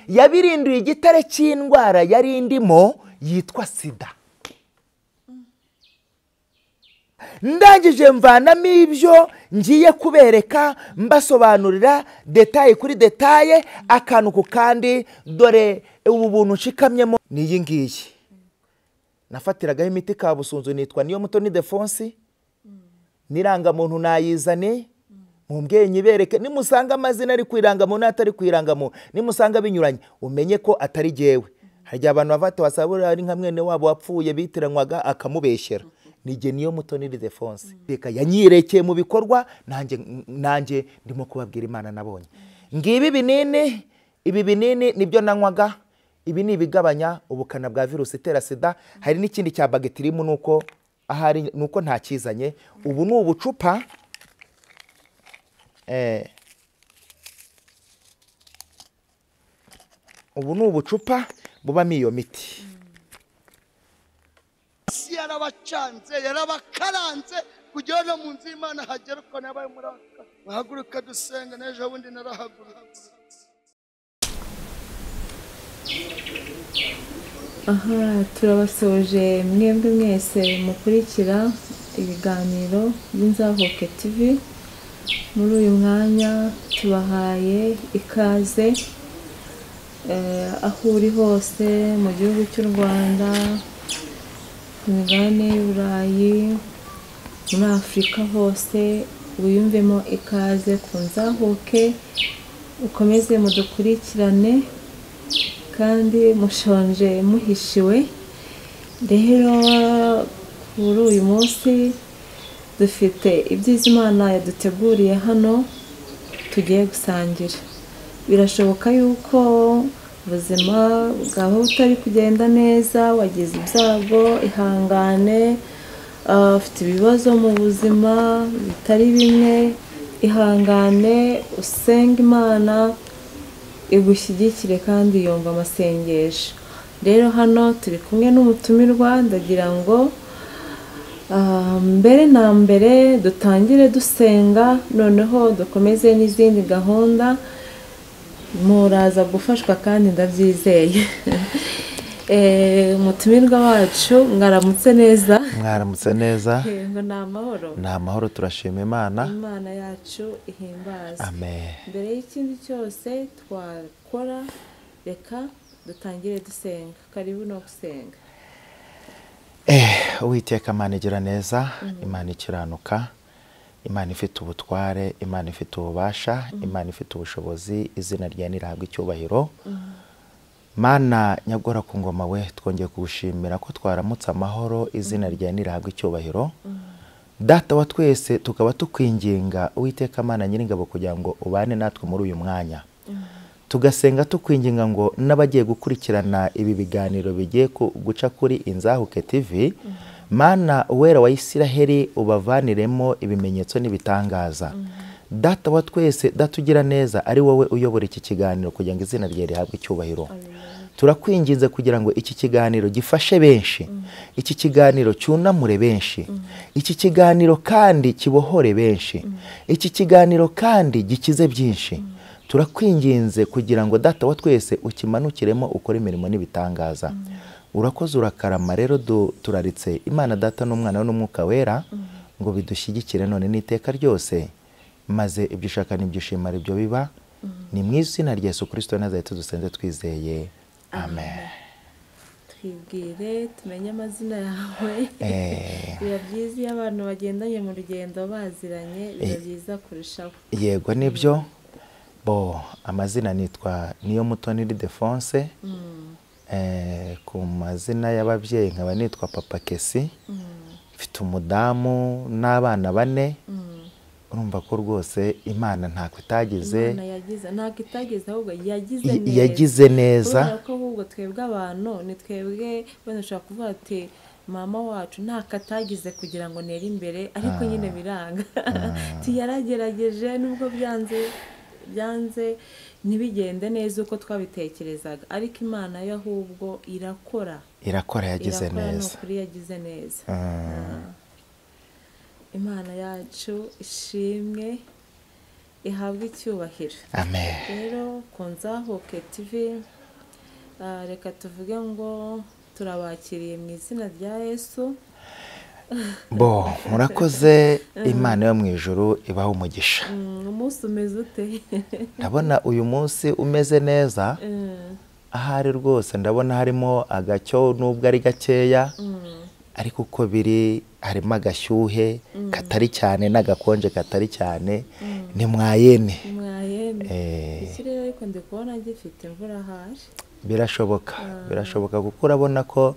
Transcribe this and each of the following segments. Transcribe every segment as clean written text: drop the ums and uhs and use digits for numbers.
yabirinduye igitare cy'indwara yari indimo yitwa sida. Ndangije mvanamo ibyo ngiye kubereka mbasobanurira detaye kuri detaye, akantu ku kandi. Dore ubu buntu nshikamyemo ni iyi ngiyi. Nafatiragaho imiti Kabusunzu, nitwa Niyomutoni Defonsi. N'irangamuntu nayizane mumbwiye nyibereke, nimusanga amazina ari kwirangamuntu atari kwirangamuntu, nimusanga binyuranye umenye ko atari jewe. Harya abantu bavate wasabura ari nka mwene wabo wapfuye bitiranwaga akamubeshyera. Nije Niyomutoni Defonsi. Reka yanyirekeye mu bikorwa, nanjye ndimo kubabwira Imana nabonye. Ngibi binini, ibi binini nibyo nanywaga. Ibi ni ibigabanya ubukana bwa virusi itera sida. Hari n'ikindi cya bagitirimu nuko ahari nuko ntakizanye. Ubu ni ubucupa ubu ni ubucupa bubamo iyo miti. Yarabacanze yarabakaranze kugira no mu nzu Imana hagera uko nabaye muraka. Bahaguruka dusenga, n'ejo bundi narahaguruka. Aha turabasoje mwembe mwese mukurikira ibiganiro by'Inzahuke TV. Muri uyu mwanya tubahaye ikaze aho uri hose mu gihugu cy'u Rwanda, mu migabane y'Uburayi, muri Afurika hose. Wiyumvemo ikaze ku Nzahuke, ukomeze mudukurikirane kandi mushonje muhishiwe. Rero kuri uyu munsi dufite ibyiza Imana yaduteguriye hano tugiye gusangira. Birashoboka yuko ubuzima bwawe butari kugenda neza, wagize ibyago, ihangane. Ufite ibibazo mu buzima bitari bimwe, ihangane, usenga Imana igushyigikire kandi yumva amasengesho. Rero hano turi kumwe n'umutumirwa, ndagira ngo mbere na mbere dutangire dusenga, noneho dukomeze n'izindi gahunda. Muraza gufashwa kandi ndabyizeye. Umutumirwa wacu, mwaramutse neza? Mwaramutse neza. Ngo ni amahoro? Ni amahoro, turashima Imana. Imana yacu ihimbaza. Amen. Mbere y'ikindi cyose twakora, reka dutangire dusenga. Karibu no gusenga. Uwiteka Imana igira neza, Imana ikiranuka, Imana ifite ubutware, Imana ifite ububasha, Imana ifite ubushobozi. Izina ryawe nirihabwe icyubahiro. Mana nyagora ku ngoma we, twongeye kugushimira ko twaramutse amahoro. Izina ryawe nirihabwe icyubahiro. Data wa twese, tukaba tukwinginga Uwiteka Mana nyiringabo kugira ngo ubane natwe muri uyu mwanya. Tugasenga tukwinginga ngo n'abagiye gukurikirana ibi biganiro bigiye guca kuri Inzahuke TV, Mana uwera wa Isiraheli ubavaniremo ibimenyetso n'ibitangaza. Data wa twese, datugira neza, ari wowe uyobora iki kiganiro kugira ngo izina ryawe rihabwe icyubahiro. Turakwinginze kugira ngo iki kiganiro gifashe benshi, iki kiganiro cyunamure benshi, iki kiganiro kandi kibohore benshi, iki kiganiro kandi gikize byinshi. Turakwinginze kugira ngo Data wa twese ukimanukiremo ukora imirimo n'ibitangaza. Urakoze urakarama. Rero turaritse Imana Data n'Umwana n'Umwuka Wera ngo bidushyigikire none n'iteka ryose, maze ibyo ushaka n'ibyo ushima ibyo biba. Ni mu izina rya Yesu Kristo Nazareti dusenze twizeye. Amen. Twibwire, tumenye amazina yawe. Biba byiza iyo abantu bagendanye mu rugendo baziranye, biba byiza kurushaho. Yego nibyo. Amazina nitwa Niyomutoni Defonsi. Ku mazina y'ababyeyi nkaba nitwa Papa Kesi. Mfite umudamu n'abana 4. Urumva ko rwose Imana ntako itagize. Ntako itagize ahubwo yagize neza. Kubera ko ahubwo twebwe abantu ni twebwe wenda ushobora kuvuga ati mama wacu ntako atagize kugira ngo nere imbere, ariko nyine biranga. Tuyaragerageje nubwo byanze ntibigende neza uko twabitekerezaga, ariko Imana yo ahubwo irakora yagize neza. Nukuri yagize neza. Imana yacu ishimwe ihabwe icyubahiro. Amen. Rero ku Nzahuke TV reka tuvuge ngo turabakiriye mu izina rya Yesu. bo murakoze, Imana yo mu ijuru ibaho umugisha. Umunsi umeze ute? Ndabona uyu munsi umeze neza, ahari rwose ndabona harimo agacyo nubwo ari gakeya, ariko uko biri harimo agashyuhe katari cyane n'agakonje katari cyane, ni mwayene. Ikirere ariko ndi kubona gifite imvura haje. Birashoboka kuko urabona ko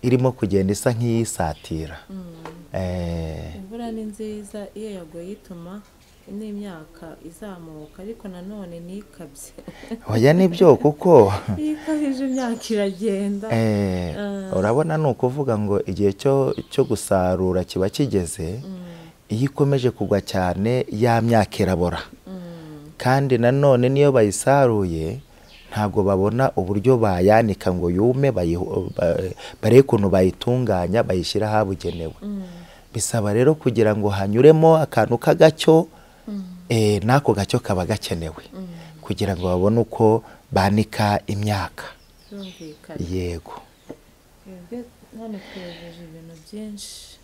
irimo kugenda isa nk'iyisatira. Imvura ni nziza, iyo yaguye ituma n'imyaka izamuka, ariko nanone ntikabye. Oya nibyo, kuko iyo ikabije imyaka iragenda. Urabona ni ukuvuga ngo igihe cyo gusarura kiba kigeze, iyo ikomeje kugwa cyane ya myaka irabora. Kandi nanone niyo bayisaruye ntabwo babona uburyo bayanika ngo yume, barebe ukuntu bayitunganya bayishyira ahabugenewe. Bisaba rero kugira ngo hanyuremo akantu k'agacyo, n'ako gacyo kaba gakenewe kugira ngo babone uko banika imyaka. Yego. Hano turejeje ibintu byinshi.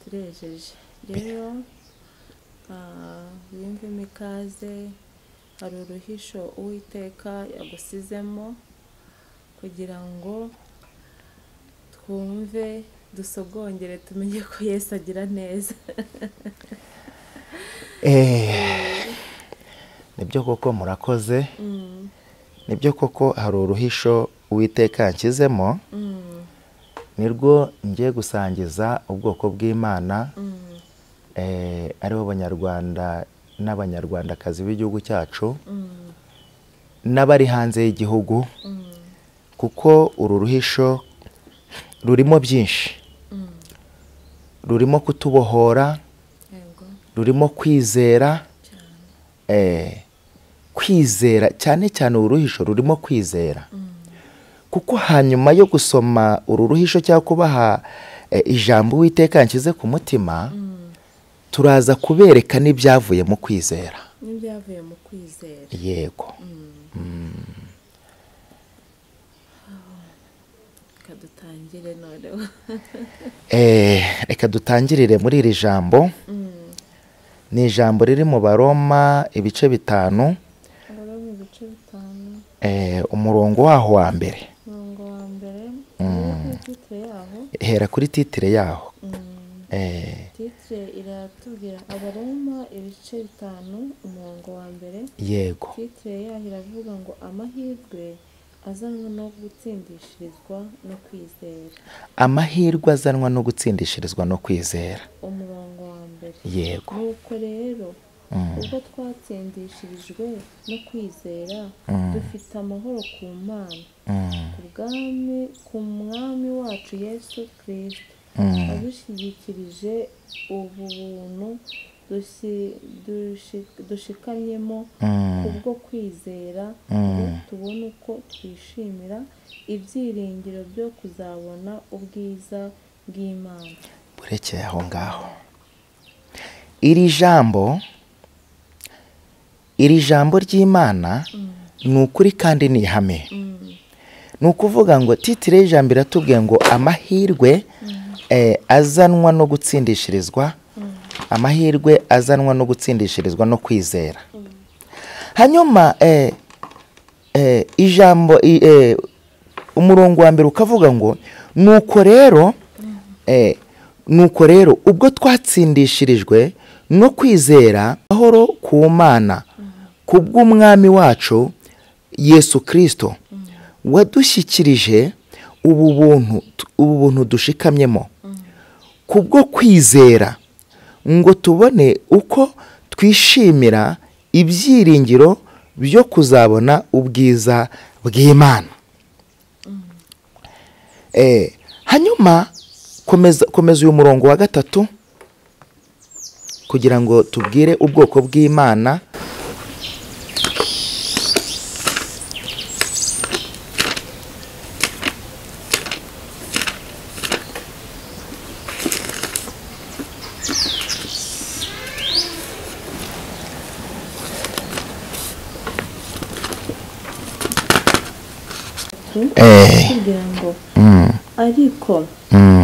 Turejeje rero, wiyumvemo ikaze. Hari uruhisho Uwiteka yagusizemo kugira ngo twumve, dusogongere, tumenye ko Yesu agira neza. Nibyo koko murakoze. Nibyo koko hari uruhisho Uwiteka yanshyizemo, nirwo ngiye gusangiza ubwoko bw'Imana, aribo Abanyarwanda n'Abanyarwandakazi b'igihugu cyacu n'abari hanze y'igihugu, kuko uru ruhisho rurimo byinshi. Rurimo kutubohora, rurimo kwizera, kwizera cyane cyane. Uru ruhisho rurimo kwizera, kuko hanyuma yo gusoma uru ruhisho cyangwa kubaha ijambo Uwiteka yanshyize ku mutima, turaza kubereka n'ibyavuye mu kwizera. N'ibyavuye mu kwizera. Yego. Reka dutangire noneho. Reka dutangirire muri iri jambo. Ni ijambo riri mu Baroma ibice 5. Umurongo waho wa mbere. Hera kuri titire yaho. Titire iratubwira Abaroma ibice 5 umurongo wa mbere. Yego. Titire yaho iravuga ngo amahirwe azanwa no gutsindishirizwa no kwizera. Amahirwe azanwa no gutsindishirizwa no kwizera. Umurongo wa mbere. Yego. Nuko rero ubwo twatsindishirijwe no kwizera, dufite amahoro ku Mana, ku Mwami wacu Yesu Kristo, adushyigikirije ubu buntu dushikamyemo kubwo kwizera, ngo tubone uko twishimira ibyiringiro byo kuzabona ubwiza bw'Imana. Burekeye aho ngaho. Iri jambo ry'Imana ni ukuri kandi ni ihame. Ni ukuvuga ngo titire y'ijambo iratubwiye ngo amahirwe azanwa no gutsindishirizwa, amahirwe azanwa no gutsindishirizwa no kwizera. Hanyuma ijambo umurongo wa mbere ukavuga ngo nuko rero ubwo twatsindishirijwe no kwizera, amahoro ku Mana kubw'Umwami wacu Yesu Kristo, wadushyikirije ubu buntu dushikamyemo kubwo kwizera, ngo tubone uko twishimira ibyiringiro byo kuzabona ubwiza bw'Imana. Hanyuma komeza uyu murongo wa 3 kugira ngo tubwire ubwoko bw'Imana. kugira ngo ariko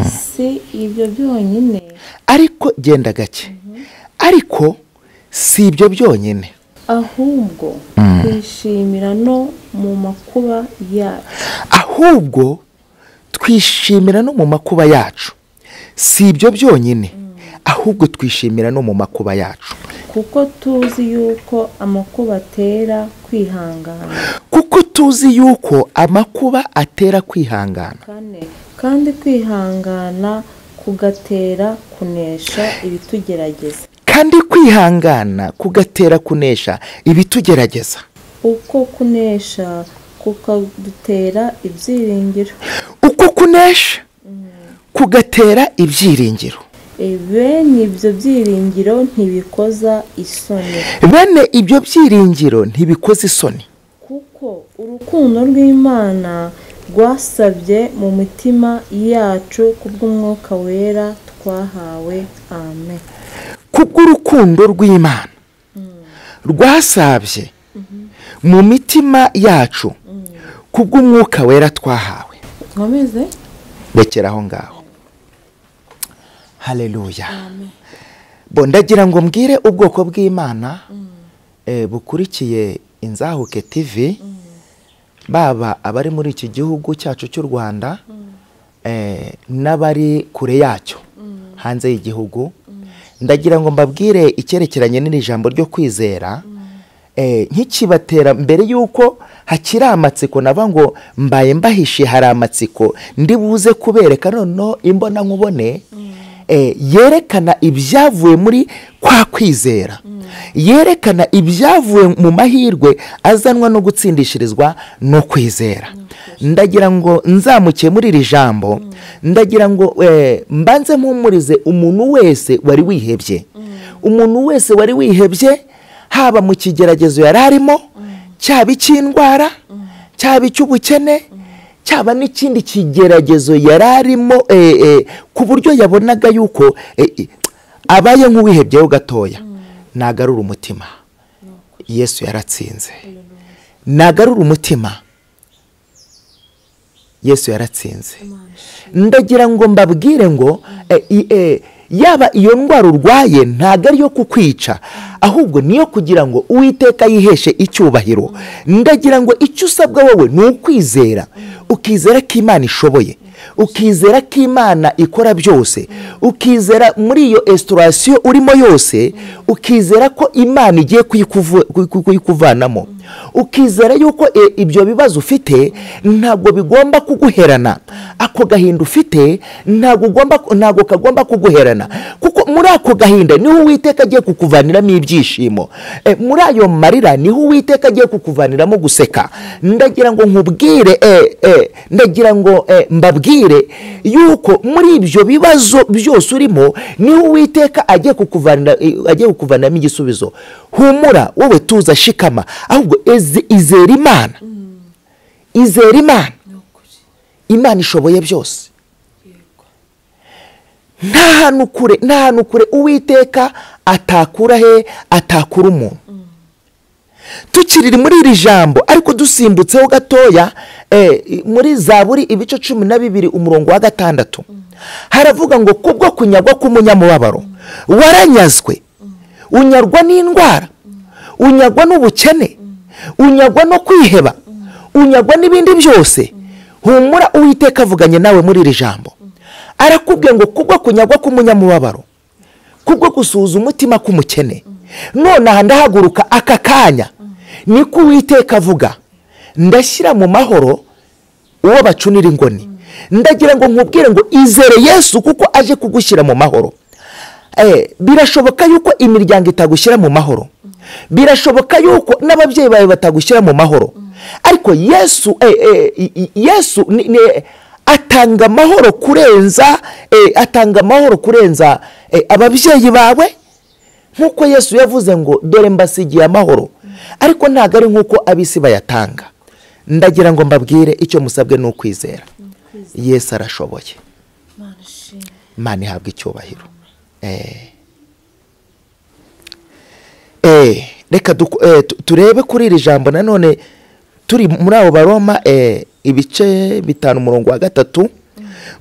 si ibyo byonyine, ariko genda gake, ariko si ibyo byonyine, ahubwo twishimira no mu makuba yacu. ahubwo twishimira no mu makuba yacu. Si ibyo byonyine, ahubwo twishimira no mu makuba yacu, kuko tuzi yuko amakuba atera kwihangana. kuko tuzi yuko amakuba atera kwihangana, kandi kwihangana kugatera kunesha ibitugerageza. kandi kwihangana kugatera kunesha ibitugerageza, uko kunesha kukadutera ibyiringiro. uko kunesha kugatera ibyiringiro. Bene ibyo byiringiro ntibikoza isoni. bene ibyo byiringiro ntibikoze isoni, kuko urukundo rw'Imana rwasabye mu mitima yacu kubw'umwuka wera twahawe. Amen. kubw'urukundo rw'Imana rwasabye mu mitima yacu kubw'umwuka wera twahawe. Nkomeze rekera aho ngaho. Haleluya. Ndagira ngo mbwire ubwoko bw'Imana bukurikiye Inzahuke TV, baba abari muri iki gihugu cyacu cy'u Rwanda n'abari kure yacyo hanze y'igihugu, ndagira ngo mbabwire icyerekeranye n'iri jambo ryo kwizera, nkikibatera mbere yuko hakiri amatsiko, nava ngo mbaye mbahishe hari amatsiko ndi buze kubereka noneho imbona nkubone yerekana ibyavuye muri kwa kwizera, yerekana ibyavuye mu mahirwe azanwa no gutsindishirizwa no kwizera. ndagira ngo nzamuke muri iri jambo, ndagira ngo mbanze mpumurize umuntu wese wari wihebye, umuntu wese wari wihebye, haba mu kigeragezo yari arimo, cyaba icy'indwara, cyaba icy'ubukene, cyaba n'ikindi kigeragezo yari arimo, ku buryo yabonaga yuko abaye nk'uwihebyeho gatoya. Nagarura umutima, Yesu yaratsinze. Nagarura umutima, Yesu yaratsinze. Ndagira ngo mbabwire ngo yaba iyo ndwara urwaye ntago ari yo kukwica, ahubwo niyo kugira ngo Uwiteka yiheshe icyubahiro. Ndagira ngo icyo usabwa wowe ni ukwizera, ukizera ko Imana ishoboye, ukizera ko Imana ikora byose, ukizera muri iyo estorasiyo urimo yose, ukizera ko Imana igiye kuyikuvanamo, ukizera yuko ibyo bibazo ufite ntabwo bigomba kuguherana, ako gahinda ufite ntabwo kagomba kuguherana, kuko muri ako gahinda niho Uwiteka agiye kukuvaniramo ibyishimo, muri ayo marira niho Uwiteka agiye kukuvaniramo guseka. Ndagira ngo nkubwire, ndagira ngo mbabwire yuko muri ibyo bibazo byose urimo niho Uwiteka agiye kukuvaniramo igisubizo. Humura wowe, tuza shikama, ahubwo izera Imana, izera Imana. Imana ishoboye byose. nta hantu kure Uwiteka atakura he, atakura umuntu. Tukiri muri iri jambo ariko dusimbutseho gatoya, muri Zaburi ibice 12 umurongo wa 6 haravuga ngo kubwo kunyagwa k'umunyamubabaro waranyazwe, unyarwa n'indwara, unyagwa n'ubukene, unyagwa no kwiheba, unyagwa n'ibindi byose. Humura, Uwiteka avuganye nawe muri iri jambo, arakubwiye ngo kubwo kunyagwa k'umunyamubabaro, kubwo gusuhuza umutima k'umukene, none aha ndahaguruka aka kanya, niko Uwiteka avuga, ndashyira mu mahoro uwo bacunira ingoni. Ndagira ngo nkubwire ngo izere Yesu kuko aje kugushyira mu mahoro. Birashoboka yuko imiryango itagushyira mu mahoro, birashoboka yuko n'ababyeyi bawe batagushyira mu mahoro, ariko Yesu atanga amahoro kurenza, atanga amahoro kurenza ababyeyi bawe. Nkuko Yesu yavuze ngo dore mbasigiye amahoro, ariko ntago ari nkuko abisi bayatanga. Ndagira ngo mbabwire icyo musabwe ni ukwizera. Yesu arashoboye. Imana ihabwa icyubahiro. Reka turebe kuri iri jambo nanone turi muri abo Baroma ibice 5 umurongo wa 3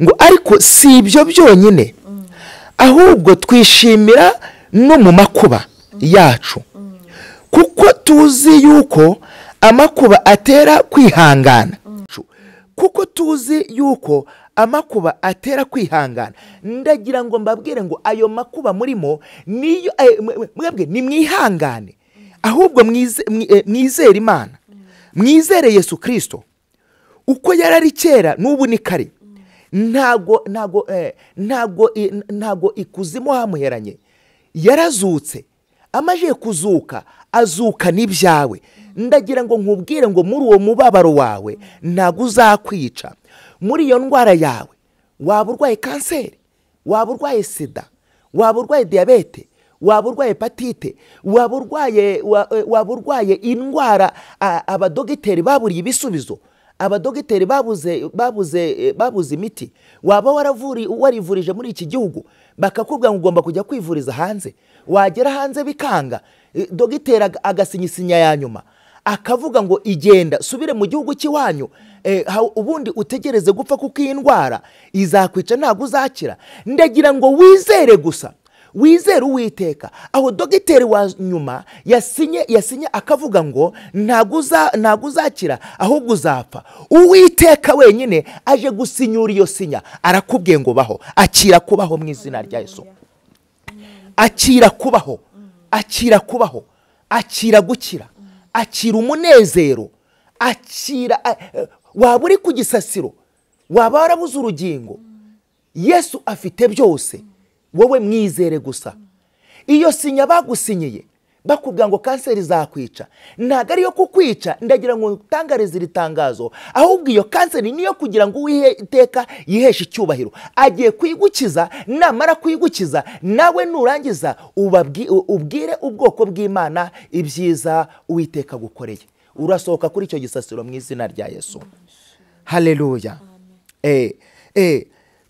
ngo ariko si ibyo byonyine ahubwo twishimira no mu makuba yacu kuko tuzi yuko amakuba atera kwihangana ndagira ngo mbabwire ngo ayo makuba murimo niyo mwebwe ni mwihangane ahubwo mwizere Imana mwizere Yesu Kristo uko yarari kera n'ubu ni kare ntago ikuzimu hamuheranye yarazutse amaje kuzuka azuka n'ibyawe ndagira ngo nkubwire ngo muri uwo mubabaro wawe ntago uzakwica muri iyo ndwara yawe waba urwaye kanseri waba urwaye sida waba urwaye diyabete waba urwaye hepatite waba urwaye indwara abadogiteri baburiye ibisubizo abadogiteri babuze imiti waba warivurije muri iki gihugu bakakubwira ngo ugomba kujya kwivuriza hanze wagera hanze bikanga dogiteri agasinyisinya ya nyuma akavuga ngo igenda subire mu gihugu cy'iwanyu ubundi utegereze gupfa kuko iyi ndwara izakwica ntago uzakira ndagira ngo wizere gusa wizere Uwiteka aho dogiteri wa nyuma yasinye akavuga ngo ntago uzakira ahubwo uzapfa Uwiteka wenyine aje gusinyura iyo sinya arakubwiye ngo baho akira kubaho mu izina rya Yesu akira kubaho akira gukira akira umunezero akira waba uri ku gisasiro waba warabuze urugingo Yesu afite byose wowe mwizere gusa iyo sinya bagusinyiye bakubwira ngo kanseri zakwica ntago ari yo kukwica ndagira ngo utangarize iri tangazo ahubwo iyo kanseri niyo kugira ngo Uwiteka yiheshe icyubahiro agiye kwigukiza namara kwigukiza nawe nurangiza ubwire ubwoko bw'Imana ibyiza Uwiteka gukoreye urasohoka kuri icyo gisasiro mu izina rya Yesu. Haleluya.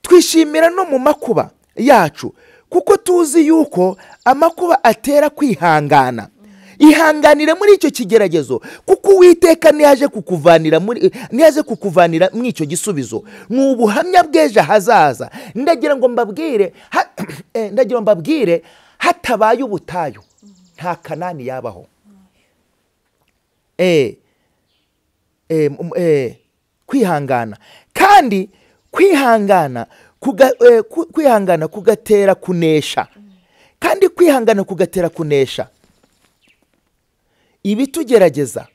Twishimira no mu makuba yacu kuko tuzi yuko amakuba atera kwihangana. Ihanganire muri icyo kigeragezo kuko Uwiteka niyaje kukuvanira muri icyo gisubizo n'ubuhamya bw'ejo hazaza. Ndagira ngo mbabwire hatabaye ubutayu nta Kanani yabaho. Kwihangana kandi kwihangana kugatera kunesha kandi kwihangana kugatera kunesha ibitugerageza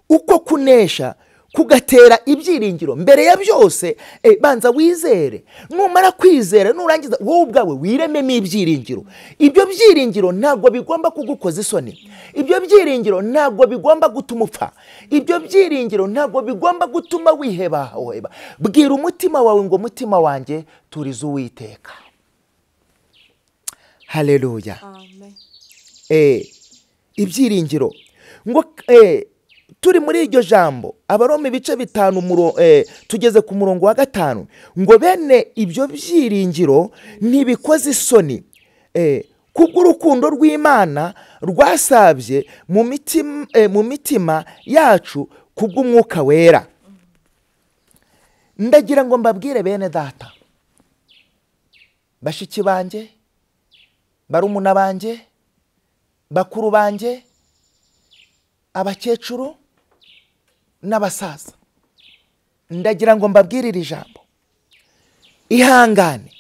uko kunesha kugatera ibyiringiro. Mbere ya byose banza wizere, numara kwizera nurangiza wowe ubwawe wirememo ibyiringiro. Ibyo byiringiro ntabwo bigomba kugukoza isoni, ibyo byiringiro ntabwo bigomba gutuma upfa, ibyo byiringiro ntabwo bigomba gutuma wiheba. Bwira umutima wawe ngo mutima wanjye turiza Uwiteka. Haleluya. Amen. Ibyiringiro ngo turi muri iryo jambo Abaroma ibice 5 tugeze ku murongo wa 5 ngo bene ibyo byiringiro ntibikoze isoni kubw'urukundo rw'Imana rwasabye mu mitima yacu kubw'umwuka wera. Ndagira ngo mbabwire bene data, bashiki banjye, barumuna banjye, bakuru banjye, abakecuru n'abasaza, ndagira ngo mbabwire iri jambo. Ihangane,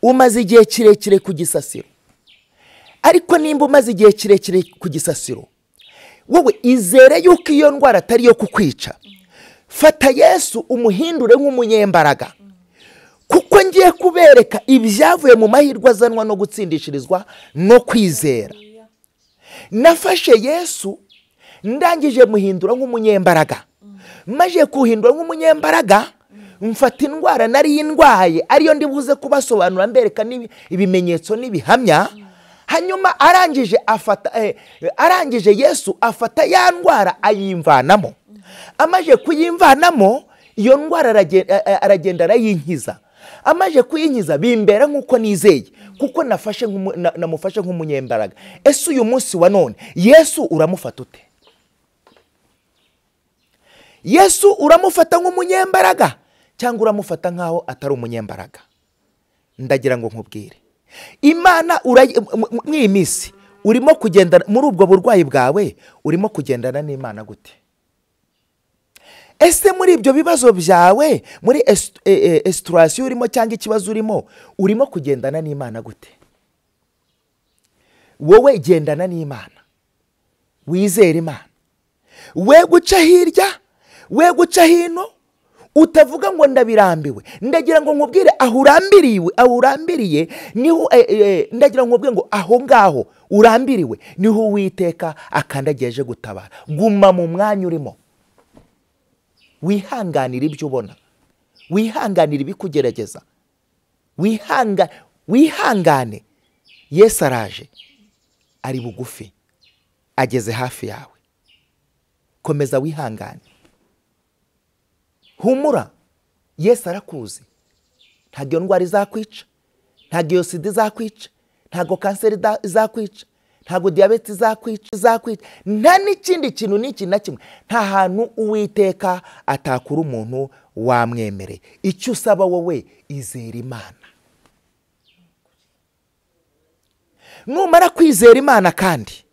umaze igihe kirekire ku gisasiro, ariko nimba umaze igihe kirekire ku gisasiro, wowe izere yuko iyo ndwara atari yo kukwica. Fata Yesu umuhindure nk'umunyembaraga, kuko ngiye kubereka ibyavuye mu mahirwe azanwa no gutsindishirizwa no kwizera. Nafashe Yesu ndangije muhindura nk'umunyembaraga, maje kuhindura nk'umunyembaraga mfata indwara nari indwaye ariyo ndibuze kubasobanura mbereka ibimenyetso n'ibihamya. Hanyuma arangije Yesu afata ya ndwara ayimvanamo. Amaje kuyimvanamo iyo ndwara aragenda arayinkiza. Amaje kuyinkiza bimbera nk'uko nizeye, kuko namufashe nk'umunyembaraga. Uyu munsi wa none Yesu uramufata ute? Yesu uramufata nk'umunyembaraga cyangwa uramufata nkaho atari umunyembaraga? Ndagira ngo nkubwire, Imana mw'iyi minsi urimo kugenda muri ubwo burwayi bwawe, urimo kugendana n'Imana gute? Ese muri ibyo bibazo byawe, muri situation urimo cyangwa ikibazo urimo kugendana n'Imana gute? Wowe gendana n'Imana, wizere Imana, we guca hirya, we guca hino, utavuga ngo ndabirambiwe. Ndagira ngo nkubwire aho urambiriye niho ndagira ngo nkubwire ngo aho ngaho urambiriwe niho Uwiteka akandageje gutabara. Guma mu mwanya urimo, wihanganira ibyo ubona, wihanganira ibikugerageza, wihangane. Yesu araje, ari bugufi, ageze hafi yawe. Komeza wihangane, humura. Yesu arakuzi. Ntabwo ndwara izakwica, ntabwo sida izakwica, ntabwo kanseri izakwica, ntabwo diyabete izakwica, nta n'ikindi kintu n'iki na kimwe. Nta hantu Uwiteka atakura umuntu wamwemereye. Icyo usaba wowe, izera Imana. Numara kwizera Imana kandi,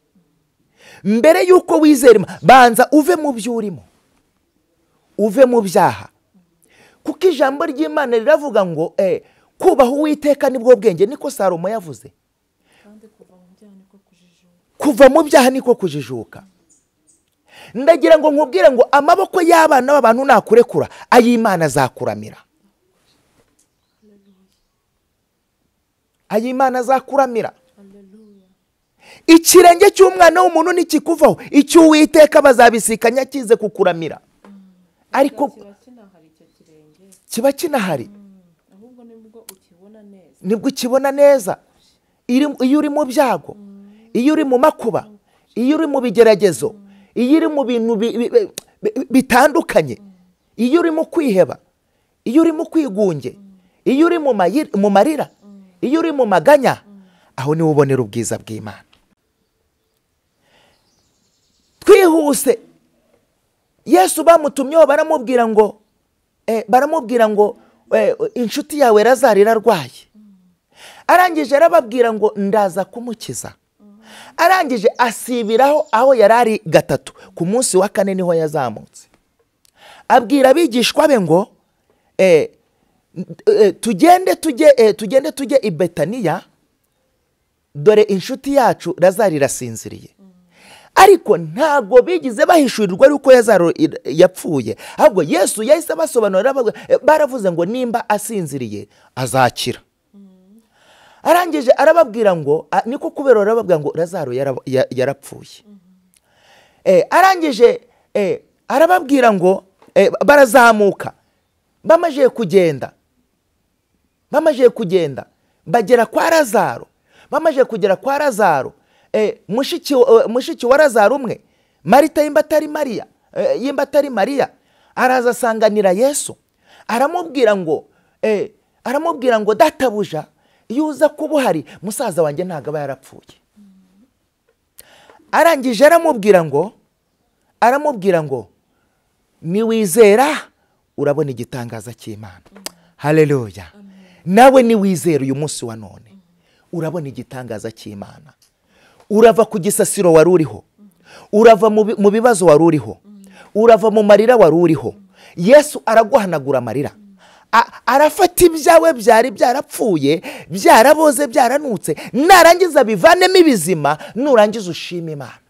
mbere yuko wizera Imana, banza uve mu byo urimo, uve mu byaha. Kuko ijambo ry'Imana riravuga ngo kubaha Uwiteka nibwo bwenge, niko Salomo yavuze. Kuva mu byaha niko kujijuka. Ndagira ngo nkubwire ngo amaboko y'abana b'abantu nakurekura, ay'Imana azakuramira. Ay'Imana azakuramira. Ikirenge cy'umwana w'umuntu nikikuvaho, icyo Uwiteka bazabisikanya kize kukuramira. Ariko kiba kinahari, nibwo ukibona neza. Iyo uri mu byago, iyo uri mu makuba, iyo uri mu bigeragezo, iyo uri mu bintu bitandukanye, iyo uri mu kwiheba, iyo uri mu kwigunge, iyo uri mu marira, iyo uri mu maganya, aho niho ubonera ubwiza bw'Imana. Twihuse, Yesu bamutumyeho baramubwira ngo inshuti yawe Lazaro irarwaye. Arangije arababwira ngo ndaza kumukiza. Arangije asibiraho aho yarari gatatu. Ku munsi wa kane niho yazamutse. Abwira abigishwa be ngo tugende tujye i Betaniya, dore inshuti yacu Lazaro irasinziriye. Ariko ntabwo bigize bahishurirwa yuko Lazaro yapfuye. Ahubwo Yesu yahise abasobanurira, baravuze ngo nimba asinziriye azakira. Arangije arababwira ngo niko kubera arababwira ngo Lazaro yarapfuye. Arangije arababwira ngo barazamuka. Bamaje kugenda bagera kwa Lazaro. Bamaje kugera kwa Lazaro, mushiki wa Lazaro umwe, Marita yimba atari Mariya, araza asanganira Yesu. Aramubwira ngo databuja, iyo uza kuba uhari musaza wanjye ntabwo aba yarapfuye. Arangije aramubwira ngo niwizera urabona igitangaza cy'Imana. Haleluya. Nawe niwizera uyu munsi wa none urabona igitangaza cy'Imana. Urava ku gisasiro wari uriho, urava mu bibazo wari uriho, urava mu marira wari uriho. Yesu araguhanagura amarira. Arafata ibyawe byari byarapfuye, byaraboze, byaranutse, narangiza bivanemo ibizima, nurangiza ushima Imana.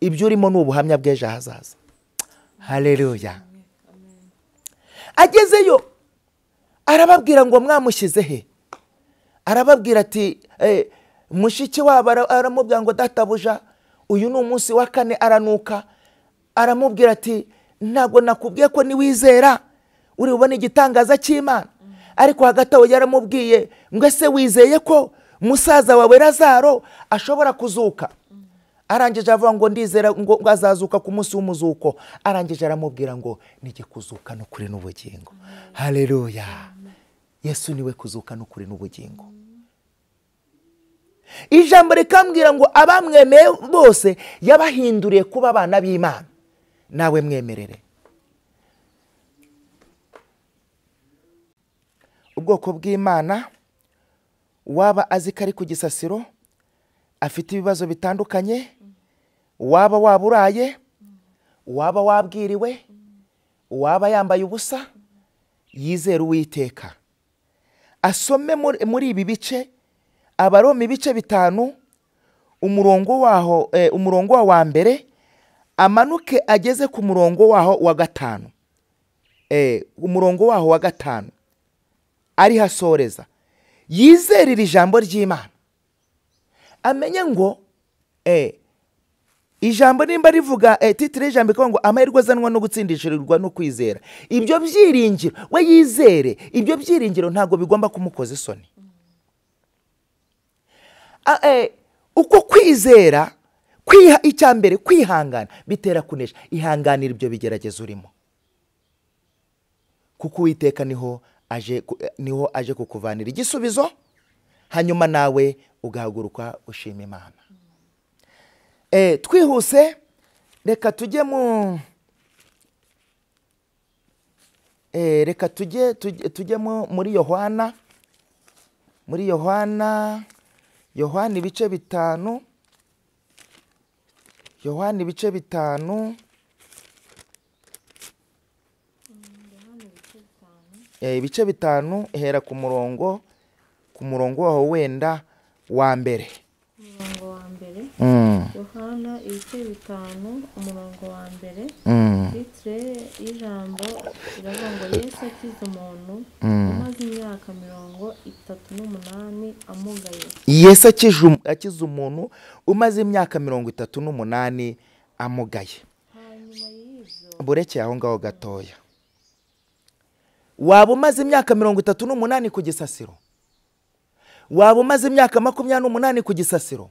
Ibyo urimo ni ubuhamya bw'ejo hazaza. Haleluya. Agezeyo arababwira ngo mwamushyize he? Arababwira ati mushiki wabo aramubwira ngo databuja, uyu ni umunsi wa kane aranuka. Aramubwira ati ntabwo nakubwiye ko niwizera uri bubone igitangaza cy'Imana? Ariko hagati aho yaramubwiye ngo ese wizeye ko musaza wawe Lazaro ashobora kuzuka? Arangije avuga ngo ndizera ngo azazuka ku munsi w'umuzuko. Arangije aramubwira ngo nige kuzuka no kuri n'ubugingo. Haleluya. Yesu niwe kuzuka no kuri n'ubugingo. Ijambo rikambwira ngo abamwemeye bose yabahinduriye kuba abana b'Imana. Nawe mwemerere, ubwoko bw'Imana, waba azi ko ari ku gisasiro afite ibibazo bitandukanye, waba waburaye, waba wabwiriwe, waba yambaye ubusa, yizere Uwiteka. Asome muri ibi bice, Abaroma ibice 5, umurongo waho wa mbere, amanuke ageze ku murongo waho wa 5. Umurongo waho wa 5 ari hasoreza. Yizerera ijambo ry'Imana, amenye ngo ijambo nimba rivuga titire y'ijambo ikavuga ngo amahirwe azanwa no gutsindishirirwa no kwizera. Ibyo byiringiro we yizere, ibyo byiringiro ntabwo bigomba kumukoza isoni. Uko kwizera, icyambere kwihangana bitera kunesha. Ihanganira ibyo bigerageza urimo, kuko Uwiteka niho aje kukuvanira igisubizo, hanyuma nawe ugahaguruka ushima Imana. Twihuse reka tujye muri Yohana, ibice 5, ibice 5 hera ku murongo waho wenda wa mbere. Umurongo wa mbere, Yohana ibice 5 umurongo wa mbere. Titire y'ijambo iravuga ngo Yesu akize umuntu umaze imyaka 38 amugaye. Yesu akize umuntu umaze imyaka 38 amugaye. Hanyuma y'ibyo, burekeye aho ngaho gatoya, waba umaze imyaka 38 ku gisasiro, waba umaze imyaka 28 ku gisasiro,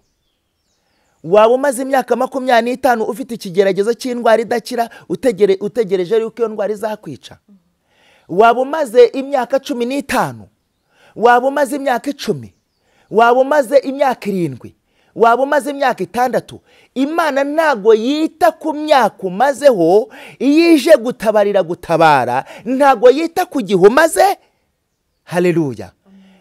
waba umaze imyaka 25 ufite ikigeragezo cy'indwara idakira, utegereje yuko iyo ndwara izakwica, waba umaze imyaka 15, waba umaze imyaka 10, waba umaze imyaka 7, waba umaze imyaka 6, Imana ntago yita ku myaka umazeho. Iyo ije gutabara ntago yita ku gihe umaze. Haleluya.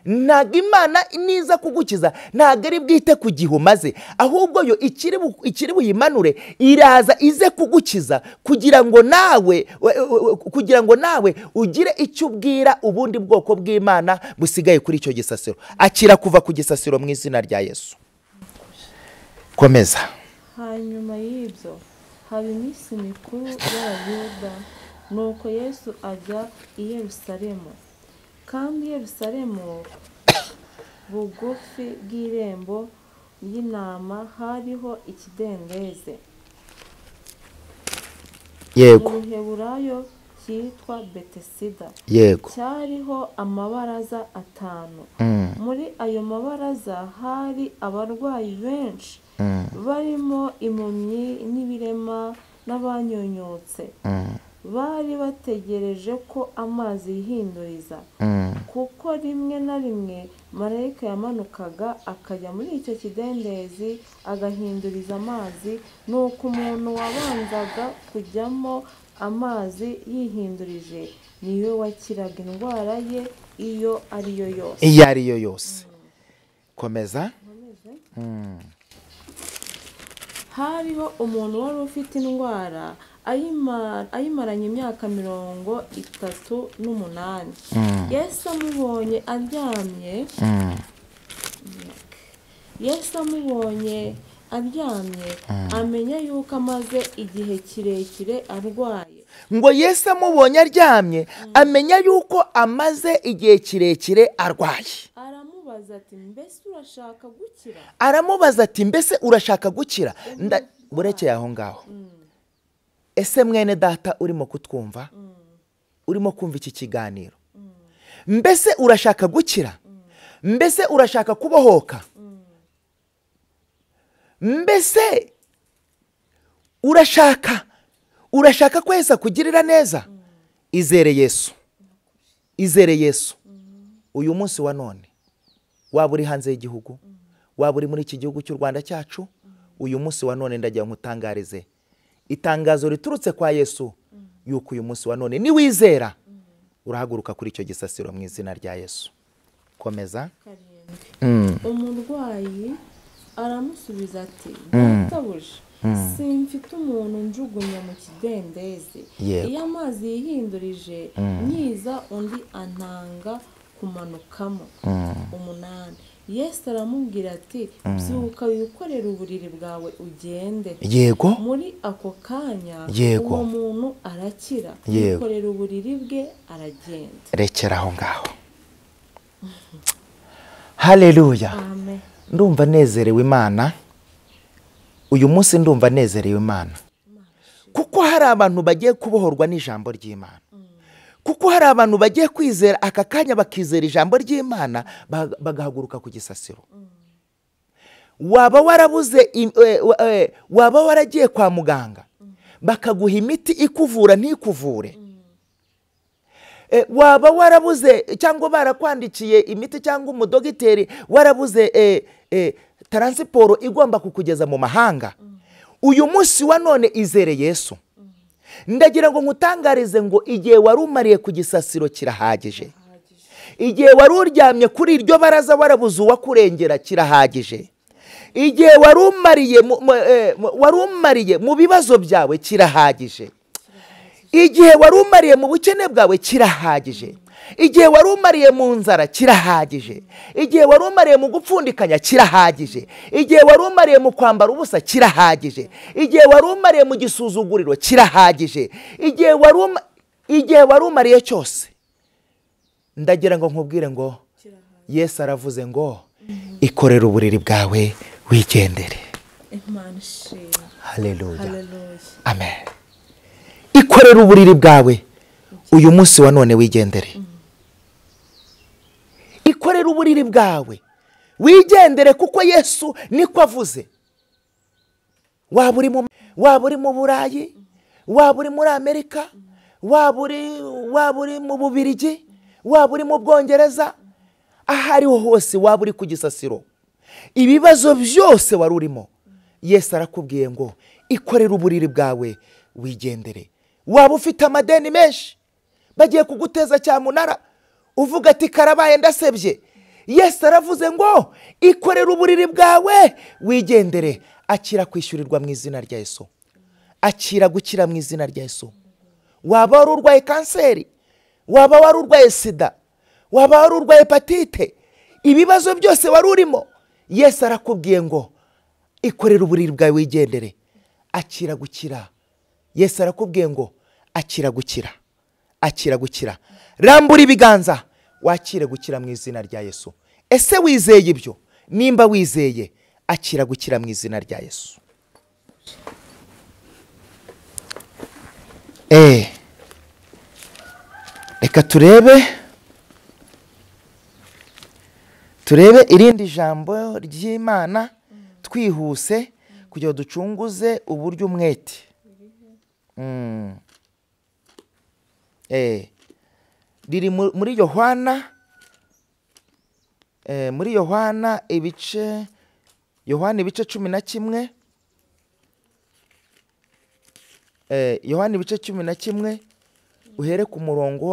Ntago Imana niza kugukiza ntago ari bwite ku gihe umaze, ahubwo yo ikiri buyimanure iraza ize kugukiza kugira ngo nawe ugire icyo ubwira ubundi bwoko bw'Imana busigaye kuri icyo gisasiro. Akira kuva ku gisasiro mu izina rya Yesu. Komeza. Hanyuma y'ibyo haba iminsi mikuru y'Abayuda, nuko Yesu ajya i Yerusalemu. Kandi Yerusalemu bugufi bw'irembo y'intama hariho ikidendezi. Yego. Mu Giheburayo cyitwa Betesida. Yego. Cyariho amabaraza 5. Muri ayo mabaraza hari abarwayi benshi, barimo impumyi n'ibirema n'abanyonyotse. Bari bategereje ko amazi yihinduriza, kuko rimwe na rimwe marayika yamanukaga akajya muri icyo kidendezi agahinduriza amazi, nuko umuntu wabanzaga kujyamo amazi yihindurije niwe wakiraga indwara ye iyo ariyo yose. Komeza. Hariho umuntu wari ufite indwara ayimaranye imyaka 38. Yesu amubonye aryamye, amenya yuko amaze igihe kirekire arwaye. Ngo Yesu amubonye aryamye, amenya yuko amaze igihe kirekire arwaye. Aramubaza ati mbese urashaka gukira? Burekeye aho ngaho. Ese mwene data urimo kutwumva, urimo kumva iki kiganiro, mbese urashaka gukira? Mbese urashaka kubohoka? Mbese urashaka ko Yesu akugirira neza? Izere Yesu. Uyu munsi wa none, waba uri hanze y'igihugu, waba uri muri iki gihugu cy'u Rwanda cyacu, uyu munsi wa none ndagira nkutangarize itangazo riturutse kwa Yesu yuko uyu munsi wa none niwizera urahaguruka kuri icyo gisasiro mu izina rya Yesu. Komeza. Umurwayi aramusubiza ati databuja simfite umuntu njugunya mu kidendezi, iyo amazi yihindurije nyiza undi antanga kumanukamo. 8 Yesu aramubwira ati byuka wikorere uburiri bwawe ugende. Yego. Muri ako kanya uwo muntu arakira, yikorera uburiri bwe aragenda. Rekera aho ngaho. Haleluya. Amen. Ndumva nezerewe Imana. Uyu munsi ndumva nezerewe Imana. Kuko hari abantu bagiye kubohorwa n'ijambo ry'Imana. Kuko hari abantu bagiye kwizera aka kanya bakizera ijambo ry'Imana bagahaguruka ku gisasiro. Waba waragiye kwa muganga bakaguha imiti ikuvura ntikuvure. Waba warabuze cyangwa barakwandikiye imiti cyangwa umudogiteri warabuze taransiporo igomba kukugeza mu mahanga. Uyu munsi wa none izere Yesu. Ndagira ngo nkutangarize ngo igihe wari umariye ku gisasiro kirahagije. Igihe wari uryamye kuri iryo baraza warabuze uwakurengera kirahagije. Igihe wari umariye mu bibazo byawe kirahagije. Igihe wari umariye mu bukene bwawe kirahagije. Igihe wari umariye mu nzara kirahagije. Igihe wari umariye mu gupfundikanya kirahagije. Igihe wari umariye mu kwambara ubusa kirahagije. Igihe wari umariye mu gisuzuguriro kirahagije. Igihe wari umariye cyose, ndagira ngo nkubwire ngo Yesu aravuze ngo ikorere uburiri bwawe wigendere. Haleluya. Amen. Ikorere uburiri bwawe uyu munsi wa none wigendere. Ikorere uburiri bwawe wigendere kuko Yesu niko avuze. Waba uri mu Burayi, waba uri muri Amerika, waba uri mu Bubiligi, waba uri mu Bwongereza, ahariho hose waba uri ku gisasiro, ibibazo byose wari urimo, Yesu arakubwiye ngo ikorere uburiri bwawe wigendere. Waba ufite amadeni menshi bagiye kuguteza cyamunara uvuga ati karabaye ndasebye, Yesu aravuze ngo ikorere uburiri bwawe wigendere. Akira kwishyurirwa mu izina rya Yesu. Akira gukira mu izina rya Yesu. Waba wari urwaye kanseri, waba wari urwaye sida, waba wari urwaye hepatite, ibibazo byose wari urimo, Yesu arakubwiye ngo ikorere uburiri bwawe wigendere. Akira gukira. Yesu arakubwiye ngo akira gukira. Akira gukira. Rambura ibiganza wakire gukira mu izina rya Yesu. Ese wizeye ibyo? Nimba wizeye, akira gukira mu izina rya Yesu. Reka turebe irindi jambo ry'Imana twihuse kugira ducunguze uburyo umwete. Riri muri Yohana, ibice 11, Yohana ibice 11 uhere ku murongo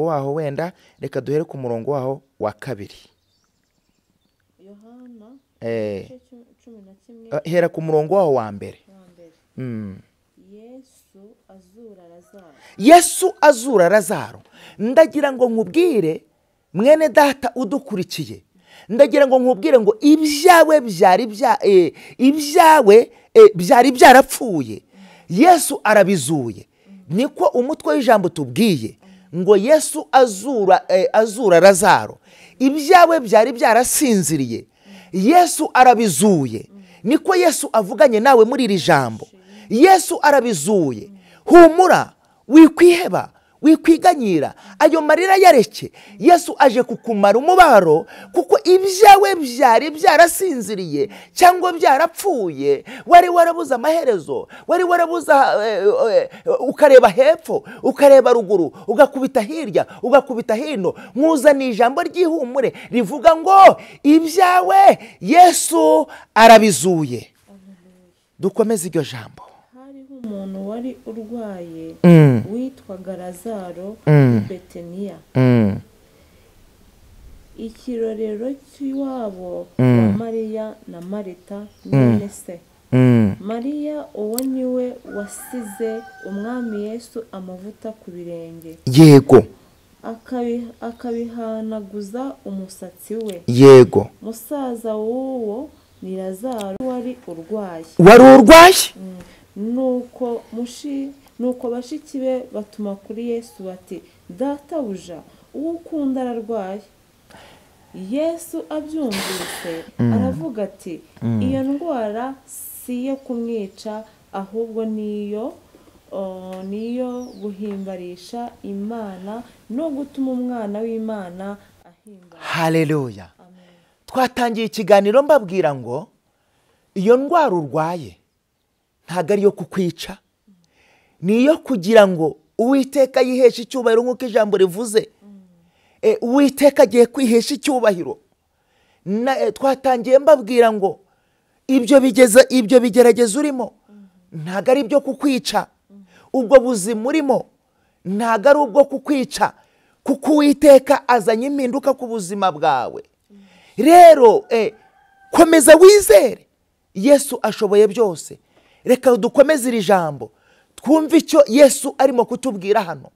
waho, wenda reka duhere ku murongo waho wa 2. Yohana hera ku murongo waho wa mbere. Yesu azura Lazaro. Ndagira ngo nkubwire mwene data udukurikiye, ndagira ngo nkubwire ngo ibyawe byari byarapfuye, Yesu arabizuye. Niko umutwe w'ijambo tubwiye ngo Yesu azura Lazaro. Ibyawe byari byarasinziriye, Yesu arabizuye. Niko Yesu avuganye nawe muri iri jambo. Yesu arabizuye. Humura, wikwiheba, wikwiganyira, ayo marira yareke. Yesu aje kukumara umubabaro kuko ibyawe byari byarasinziriye cyangwa byarapfuye. Wari warabuze amaherezo, wari warabuze ukareba hepfo, ukareba ruguru, ugakubita hirya, ugakubita hino. Nkuzaniye ijambo ry'ihumure rivuga ngo ibyawe Yesu arabizuye. Dukomeze iryo jambo. Hariho umuntu wari urwaye witwaga Lazaro i Betaniya, ikirorero cy'iwabo wa Mariya na Marita mwene se. Mariya uwo niwe wasize umwami Yesu amavuta ku birenge, yego, akabihanaguza umusatsi we. yego, musaza w'uwo ni Lazaro wari urwaye. Nuko bashiki be batuma kuri Yesu bati, databuja, uwo ukunda ararwaye. Yesu abyumvise aravuga ati, iyo ndwara si iyo kumwica, ahubwo niyo guhimbarisha Imana no gutuma umwana w'Imana ahimbaza. Haleluya. Twatangiye ikiganiro mbabwira ngo iyo ndwara urwaye ntago ari yo kukwica, niyo kugira ngo Uwiteka yiheshe icyubahiro nk'uko ijambo rivuze. Uwiteka agiye kwihesha icyubahiro. Twatangiye mbabwira ngo ibyo bigerageza urimo ntago ari byo kukwica, ubwo buzima urimo ntago ari ubwo kukwica, kuko Uwiteka azanye impinduka ku buzima bwawe. Rero komeza wizere, Yesu ashoboye byose. Reka dukomeze iri jambo twumve icyo Yesu arimo kutubwira hano.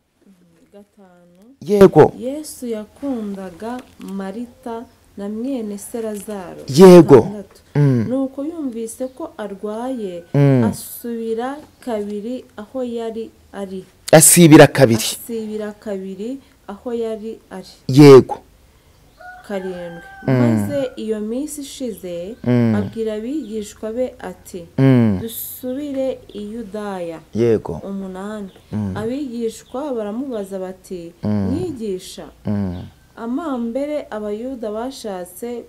Yego, Yesu yakundaga Marita na mwene se Lazaro. Yego. Nuko yumvise ko arwaye asubira kabiri aho yari ari. asibira kabiri aho yari ari. Yego. Karindwi. Maze iyo minsi ishize abwira abigishwa be ati, dusubire i Yudaya. Yego. 8. Abigishwa baramubaza bati, mwigisha, amambere abayuda bashatse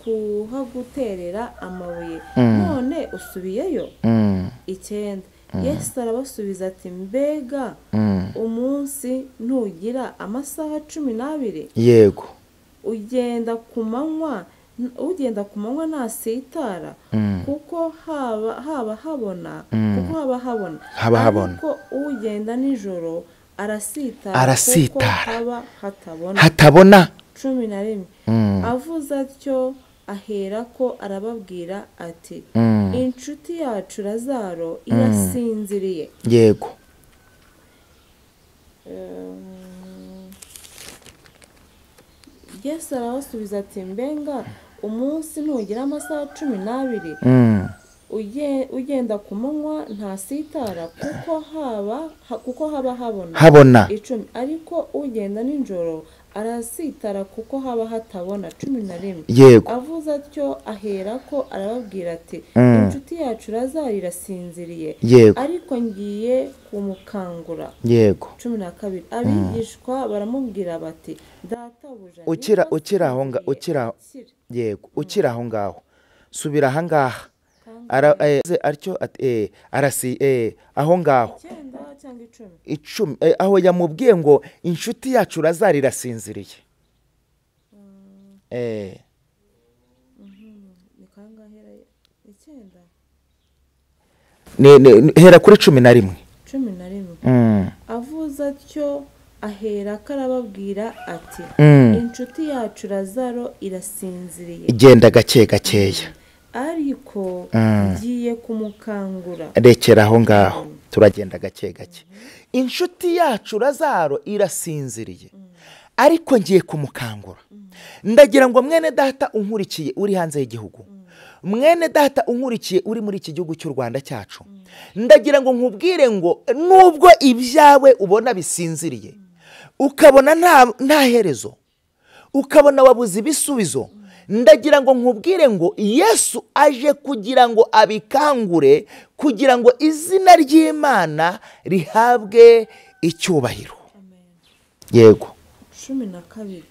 kuhaguterera amabuye, none usubiyeyo? 9. Yesu arabasubiza ati, mbega umunsi ntugira amasaha 12? Yego. Ugenda ku manywa ntasitara, kuko haba habona, ariko ugenda nijoro arasitara, kuko haba hatabona. 11. Avuze atyo aherako arababwira ati, inshuti yacu Lazaro irasinziriye. Yego. Yesu arabasubiza ati, mbenga umunsi ntugira amasaha 12? Ugenda ku manywa ntasitara, kuko haba habona. 10. Ariko ugenda nijoro arasitara, kuko haba hatabona. 11. Yego. Avuze atyo aherako arababwira ati, inshuti yacu Lazaro irasinziriye, ariko ngiye kumukangura. Yego. 12. Abigishwa baramubwira bati, databuja, ukira aho ngaho, subira aha ngaha. Aricyo aho ngaho 9 cyangwa 10, aho yamubwiye ngo inshuti yacu Lazaro irasinziriye. Hera kuri 11. Avuze atyo aherako arababwira ati, inshuti yacu Lazaro irasinziriye, igenda gake gakeya, ariko ngiye kumukangura. Rekera aho ngaho, turagenda gake gake. Inshuti yacu Lazaro irasinziriye, ariko ngiye kumukangura. Ndagira ngo mwene data unkurikiye uri hanze y'igihugu, mwene data unkurikiye uri muri iki gihugu cy'u Rwanda cyacu, ndagira ngo nkubwire ngo nubwo ibyawe ubona bisinziriye, ukabona nta herezo, ukabona wabuze ibisubizo, ndagira ngo nkubwire ngo Yesu aje kugira ngo abikangure, kugira ngo izina ry'Imana rihabwe icyubahiro. Yego. 12.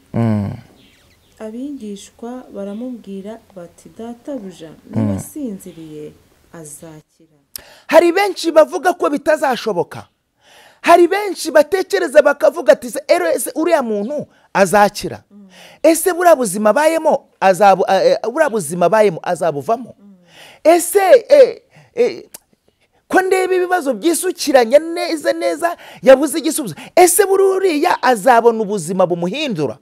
Abigishwa baramubwira bati, databuja, niba asinziriye azakira. Hari benshi bavuga ko bitazashoboka, hari benshi batekereza bakavuga ati, ese uriya muntu azakira, ese buriya buzima bayemo azabuvamo, ese ko ndeba ibibazo byisukiranye neza yabuze igisubizo. Ese buriya azabona ubuzima bumuhindura?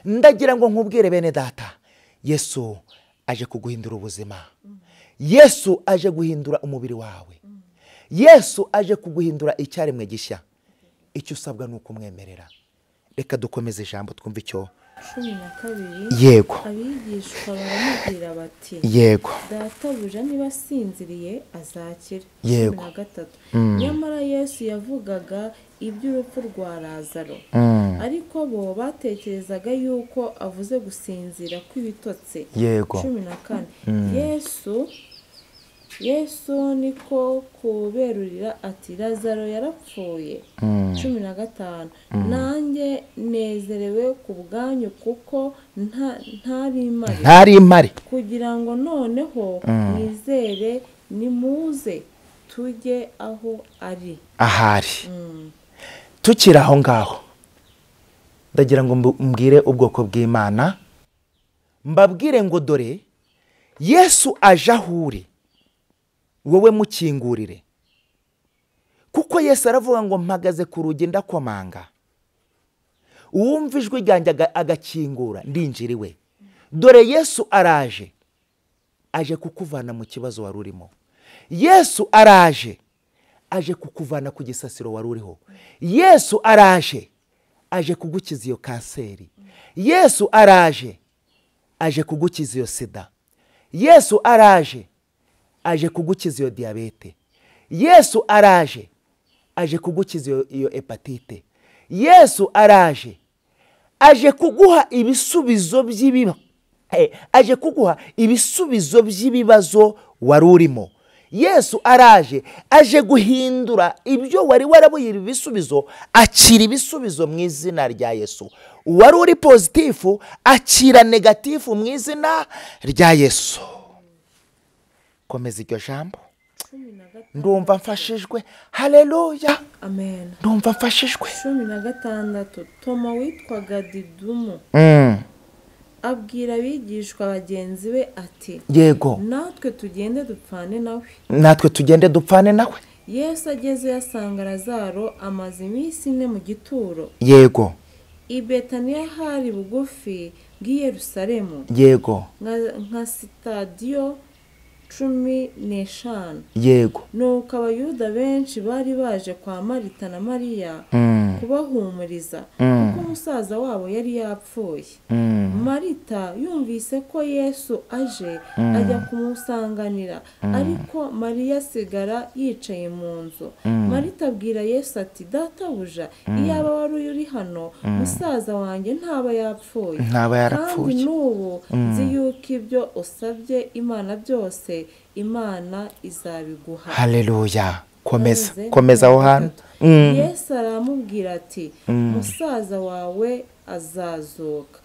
Ndagira ngo nkubwire bene data, Yesu aje kuguhindura ubuzima. Yesu aje guhindura umubiri wawe. Yesu aje kuguhindura icyaremwe gishya. Icyo usabwa ni ukumwemerera. Reka dukomeze ijambo twumve icyo. 12. Yego. Abigishwa baramubwira bati, Yego. databuja niba asinziriye azakira. Yego. 13. Nyamara Yesu yavugaga iby'urupfu rwa Lazaro, ariko bo batekerezaga yuko avuze gusinzira kw'ibitotsi. Yego. 14. Yesu niko kuberurira ati, Lazaro yarapfuye. 15. Nanjye nezerewe ku bwanyu kuko ntari impari, kugira ngo noneho mwizere, nimuze tujye aho ari. Ahari. Tukiri aho ngaho, ndagira ngo mbwire ubwoko bw'Imana, mbabwire ngo dore Yesu aje aho uri, wowe mukingurire. Kuko Yesu aravuga ngo mpagaze ku rugi ndakomanga, uwumva ijwi ryanjye agakingura ndinjiriwe. Dore Yesu araje, aje kukuvana mu kibazo wari urimo. Yesu araje, aje kukuvana ku gisasiro wari uriho. Yesu araje, aje kugukiza iyo kanseri. Yesu araje, aje kugukiza iyo sida. Yesu araje, aje kugukiza iyo diyabete. Yesu araje, aje kugukiza iyo hepatite. Yesu araje, aje kuguha ibisubizo by'ibibazo, aje kuguha ibisubizo by'ibibazo wari urimo. Yesu araje, aje guhindura ibyo wari warabuye ibisubizo, akira ibisubizo mu izina rya Yesu. Wari uri pozitifu, akira negatifu mu izina rya Yesu. Komeza iryo jambo. Ndumva mfashijwe. Haleluya. Amen. Ndumva mfashijwe. 16. Toma witwaga Didumo abwira abigishwa bagenzi be ati, Yego. natwe tugende dupfane nawe. Natwe tugende dupfane nawe. Yesu ageze asanga Lazaro amaze iminsi 4 mu gituro. Yego. I Betaniya hari bugufi bw'i Yerusalemu. Yego. Nka sitadiyo 15. Yego. Nuko abayuda benshi bari baje kwa Marita na Mariya kubahumuriza, kuko umusaza wabo yari yapfuye. Marita yumvise ko Yesu aje, ajya kumusanganira, ariko Mariya asigara yicaye mu nzu. Marita abwira Yesu ati, databuja, iyaba wari uri hano, musaza wanjye ntaba yapfuye. Kandi n'ubu nzi yuko ibyo usabye Imana byose Imana izabiguha. Haleluya. Komeza aho hantu. Yesu aramubwira ati, musaza wawe azazuka.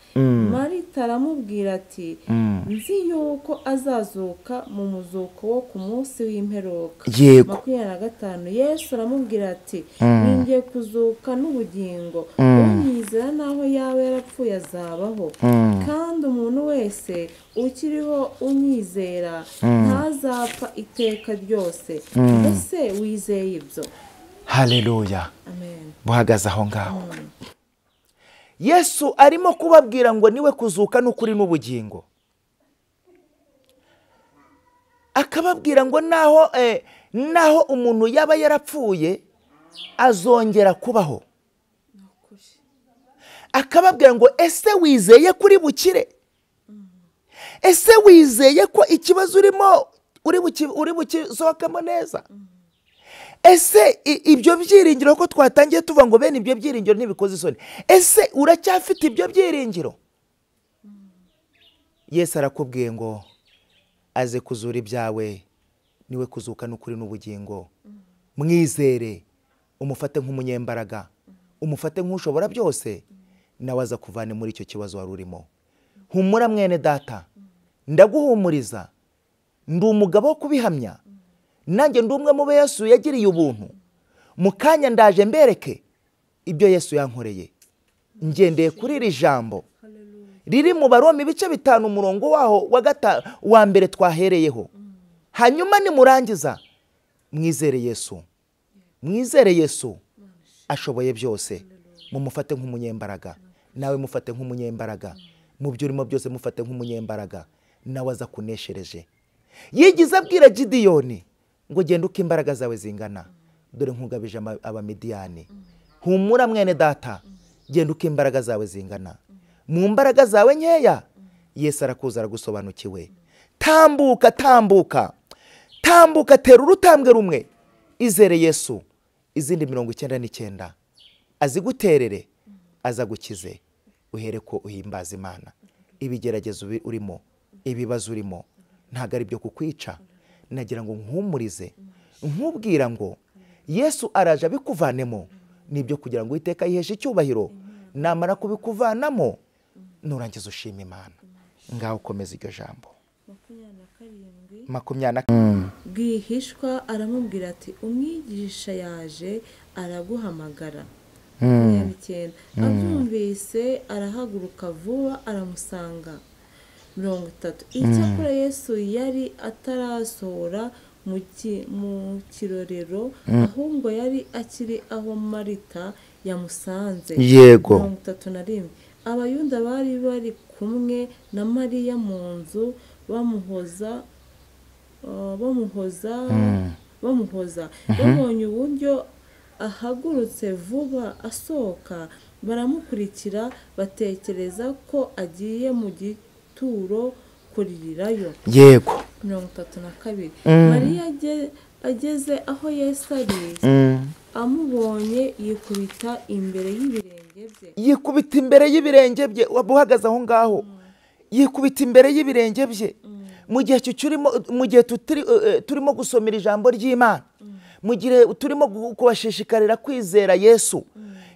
Marita aramubwira ati, nzi yuko azazuka mu muzuko wo ku munsi w'imperuka. Yego. 25. Yesu aramubwira ati, ningiye kuzuka n'ubugingo, unyizera naho yaba yarapfuye azabaho. Kandi umuntu wese ukiriho unyizera ntazapfa iteka ryose. Mbese wizeye ibyo? Haleluya. Amen. Buhagaze aho ngaho. Yesu arimo kubabwira ngo niwe kuzuka n'ukuri n'ubugingo. Akababwira ngo naho umuntu yaba yarapfuye azongera kubaho. Akababwira ngo ese wizeye kuri bukire? Ese wizeye ko ikibazo urimo uri bukisohokamo neza? Ese ibyo byiringiro ko twatangiye tuvuga ngo bene ibyo byiringiro ntibikoze isoni, ese uracyafite ibyo byiringiro? Yesu arakubwiye ngo aze kuzura ibyawe, niwe kuzuka n'ukuri n'ubugingo. Mwizere, umufate nk'umunyembaraga, umufate nk'ushobora byose, nawe aza kuvana muri icyo kibazo wari urimo. Humura mwene data, ndaguhumuriza, ndi umugabo wo kubihamya. Nanjye ndi umwe mu Yesu yagiriye ubuntu. Mu kanya ndaje mbereke ibyo Yesu yankoreye, ngendeye kuri iri jambo riri mu Baroma ibice 5 umurongo waho wa mbere twahereyeho. Hanyuma nimurangiza mwizere Yesu, mwizere Yesu ashoboye byose. Mumufate nk'umunyembaraga, nawe mufate nk'umunyembaraga, mu byo urimo byose mufate nk'umunyembaraga, nawe aza kuneshereje. Yigize abwira Gideyoni ngo genda uko imbaraga zawe zingana, dore nkugabije abamidiyani. Humura mwene data, genda uko imbaraga zawe zingana. Mu mbaraga zawe nkeya Yesu arakuza, aragusobanukiwe. Tambuka, tambuka, tambuka, tera urutambwe rumwe, izere Yesu. Izindi 99 aziguterere, azagukize. Uhere ko uhimbaza Imana. Ibigeragezo urimo, ibibazo urimo ntago ari byo kukwica. Nagira ngo nkumurize, nkubwira ngo Yesu araje abikuvanemo, nibyo kugira ngo iteka yiheshe icyubahiro. Namara kubikuvanamo nurangiza ushima Imana. Ngaho komeza iryo jambo. 27 Bwihishwa aramubwira ati umwigisha yaje araguhamagara. 29 Abyumvise arahaguruka vuba aramusanga. 30 Icyakora Yesu yari atarasohora mu kirorero, ahubwo yari akiri aho Marita yamusanze. Yego. 31 Abayuda bari bari kumwe na Mariya mu nzu bamuhoza. Babonye uburyo ahagurutse vuba asohoka, baramukurikira batekereza ko agiye mu gituro kuririrayo. Yego. 32 Mariya ageze aho Yesu ari, amubonye yikubita imbere y'ibirenge bye. Yikubita imbere y'ibirenge bye. Wabuhagaze aho ngaho, yikubita imbere y'ibirenge bye. Mu gihe turimo gusomera ijambo ry'Imana, mu gihe turimo kubashishikarira kwizera Yesu,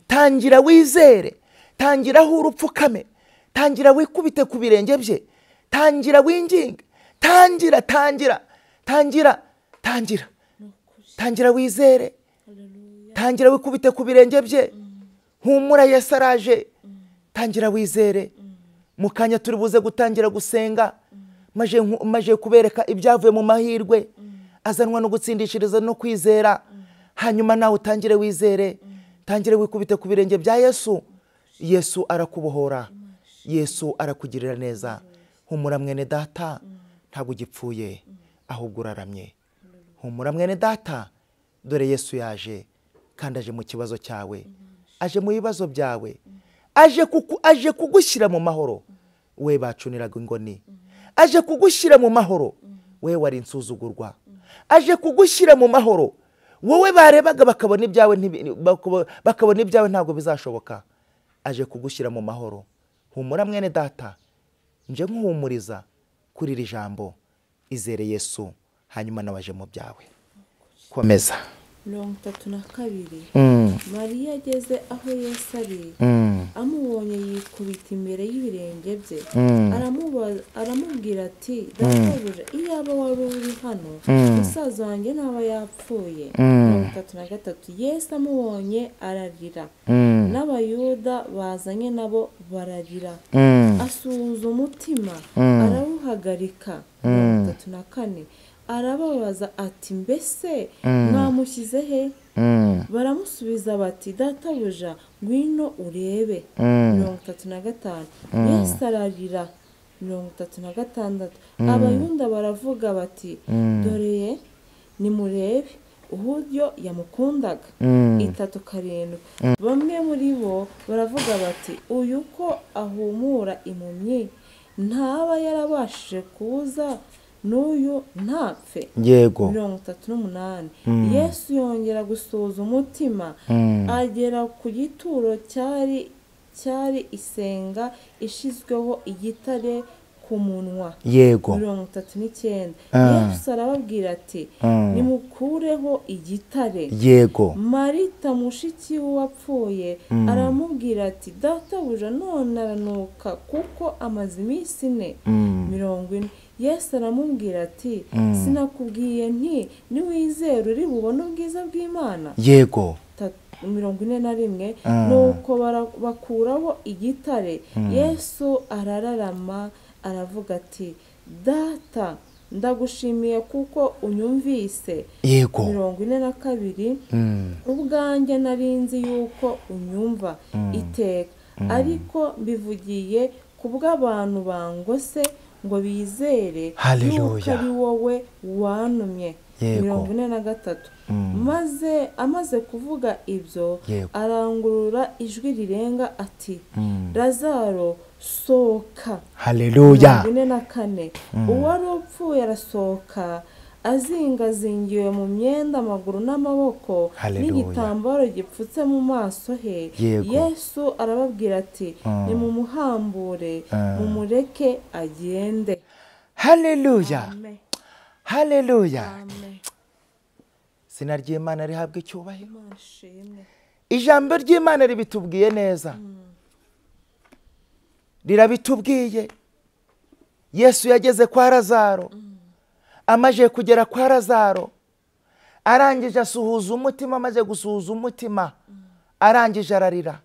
tangira wizere, tangira aho urupfukame, tangira wikubite ku birenge bye, tangira winginge, tangira wizere, tangira wikubite ku birenge bye. Humura, Yesu araje. Tangira wizere. Mu kanya turi buze gutangira gusenga, maje kubereka ibyavuye mu mahirwe azanwa no gutsindishiriza no kwizera. Hanyuma nawe utangire wizere, tangire wikubite ku birenge bya Yesu. Yesu arakubohora, Yesu arakugirira neza. Humura mwene data, ntabwo ugipfuye ahubwo uraramye. Humura mwene data, dore Yesu yaje kandi aje mu kibazo cyawe, aje mu bibazo byawe, aje kugushyira mu mahoro. We bacuniraga ingoni, aje kugushyira mu mahoro. We wari insuzugurwa, aje kugushyira mu mahoro. Wowe barebaga bakabona ibyawe ntabwo bizashoboka, aje kugushyira mu mahoro. Humura mwene data, nje nkuhumuriza kuri iri jambo. Izere Yesu, hanyuma nawaje mu byawe. Komeza. 32 Mariya ageze aho Yesu ari, amubonye yikubita imbere y'ibirenge bye. Aramubwira ati databuja, iyaba wari uri hano, musaza wanjye ntaba yapfuye. 33 Yesu amubonye ararira, n'Abayuda bazanye nabo bararira. Asuhuza umutima arawuhagarika. 34 Arababaza ati mbese mwamushyize he? Baramusubiza bati databuja, ngwino urebe. 35 Yesu ararira. 36 Abayuda baravuga bati dore nimurebe uburyo yamukundaga. 37 Bamwe muri bo baravuga bati uyu ko ahumura impumyi, ntaba yarabashije kuza n'uyu ntapfe. Yego. 38 Yesu yongera gusoza umutima, agera ku gituro cyari isenga ishizweho igitare ku munwa. Yego. 39 Yesu arababwira ati nimukureho igitare. Yego. Marita mushiki wapfuye aramubwira ati databuja, none aranuka kuko amaze iminsi 4. 40 Yesu aramubwira ati sinakubwiye nti niwizera uri bubone ubwiza bw'Imana? Yego. 41 Nuko bakuraho igitare. Yesu arararama aravuga ati data, ndagushimiye kuko unyumvise. yego 42 ubwanjye nari nzi yuko unyumva iteka, ariko mbivugiye kubw'abantu bangose ngo bizere yuko ari wowe wantumye. 43 maze amaze kuvuga ibyo arangurura ijwi rirenga ati Lazaro soka. haleluya 44 uwari upfuye arasohoka azingazingiwe mu myenda amaguru n'amaboko n'igitambaro gipfutse mu maso he. Yesu arababwira ati nimumuhambure mumureke agende. haleluya Amen. haleluya Amen. izina ry'Imana rihabwa icyubahiro. Imana ishimwe. ijambo ry'Imana ribitubwiye neza, rirabitubwiye. Yesu yageze kwa Lazaro, amaje kugera kwa Lazaro arangije asuhuza umutima, amaze gusuhuza umutima arangije ararira.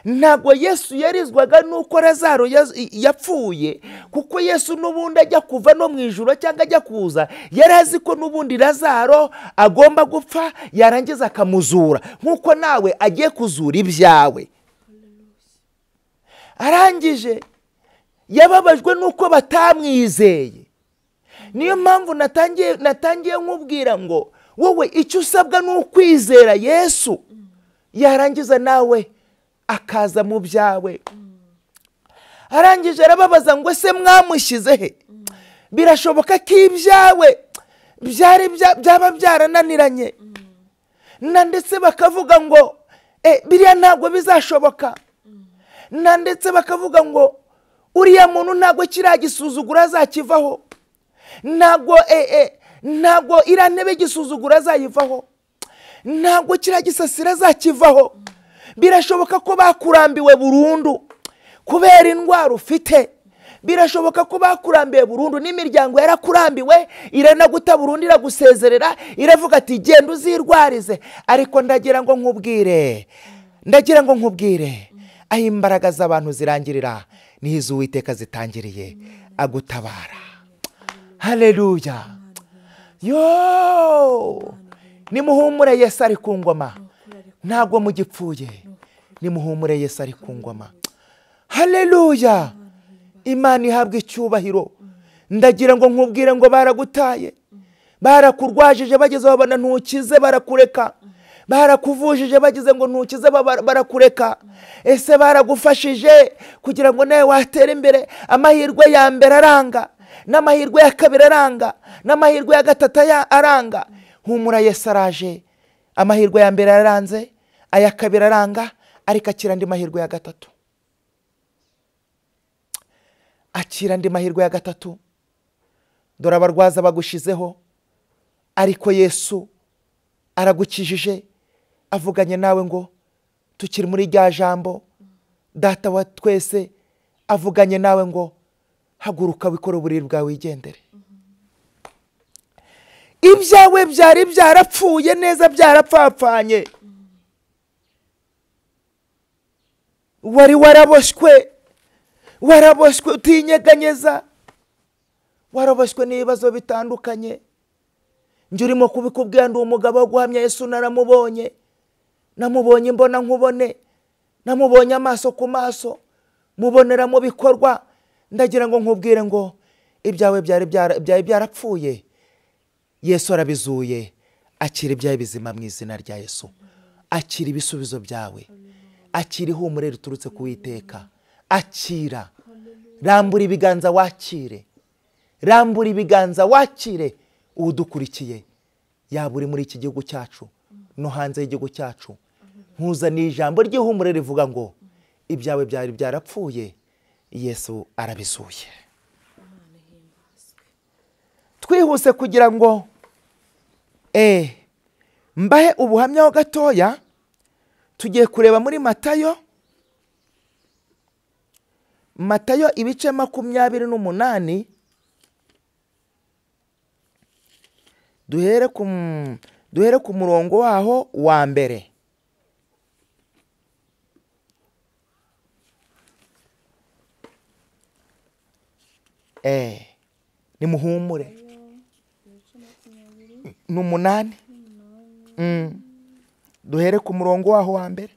ntago Yesu yarizwaga nuko Lazaro yapfuye, kuko Yesu nubundi ajya kuva no mu ijuru cyangwa ajya kuza yarazi ko nubundi Lazaro agomba gupfa yarangiza akamuzura, nkuko nawe agiye kuzura ibyawe. arangije yababajwe nuko batamwizeye. niyo mpamvu natangiye nkubwira ngo wowe icyo usabwa ni ukwizera Yesu, yarangiza nawe akaza mu byawe. arangije arababaza ngo se mwamushyize he? birashoboka ko ibyawe byaba byarananiranye, na ndetse bakavuga ngo biriya ntabwo bizashoboka, na ndetse bakavuga ngo uriya muntu ntabwo kiriya gisuzugura azakivaho, ntabwo iriya ntebe gisuzugura azayivaho, ntabwo kiriya gisasira azakivaho. birashoboka ko bakurambiwe burundu kubera indwara ufite, birashoboka ko bakurambiwe burundu n'imiryango yarakurambiwe iranaguta burundu, iragusezerera, iravuga ati genda uzirwarize. ariko ndagira ngo nkubwire aho imbaraga z'abantu zirangirira niho iz'Uwiteka zitangiriye agutabara. haleluya. nimuhumure Yesu ari ku ngoma, ntabwo mugipfuye. nimuhumure Yesu ari ku ngoma. haleluya. Imana ihabwa icyubahiro. ndagira ngo nkubwire ngo baragutaye, barakurwajije bageze aho babona ntukize barakureka, barakuvujije bagize ngo ntukize barakureka. ese baragufashije kugira ngo nawe watere imbere, amahirwe ya mbere aranga, n'amahirwe ya kabiri aranga, n'amahirwe ya gatatu aranga. humura Yesu araje. amahirwe ya mbere aranze, aya kabiri aranga, ariko akira andi mahirwe ya gatatu. akira andi mahirwe ya gatatu. dore abarwaza bagushizeho, ariko Yesu aragukijije, avuganye nawe ngo tukiri muri rya jambo. data wa twese avuganye nawe ngo haguruka wikore uburiri bwawe wigendere. ibyawe byari byarapfuye neza, byarapfapfanye. wari waraboshywe utinyeganyeza, waraboshywe n'ibibazo bitandukanye. njye urimo kubikubwira, ndi umugabo wo guhamya Yesu. namubonye imbona nkubone, namubonye amaso ku maso, mubonera mu bikorwa. ndagira ngo nkubwire ngo ibyawe byari byarapfuye, Yesu arabizuye. akira ibyawe bizima mu izina rya Yesu. akira ibisubizo byawe, akira ihumure riturutse ku Uwiteka. akira, rambura ibiganza wakire, rambura ibiganza wakire. udukurikiye yaba uri muri iki gihugu cyacu no hanze y'igihugu cyacu, nkuzaniye ijambo ry'ihumure rivuga ngo ibyawe byari byarapfuye, Yesu arabizuye. twihuse kugira ngo mbahe ubuhamya ho gatoya. tugiye kureba muri Matayo ibice 28. duhere ku murongo waho wa mbere. nimuhumure. n'umunani. Duhere ku murongo waho wa mbere.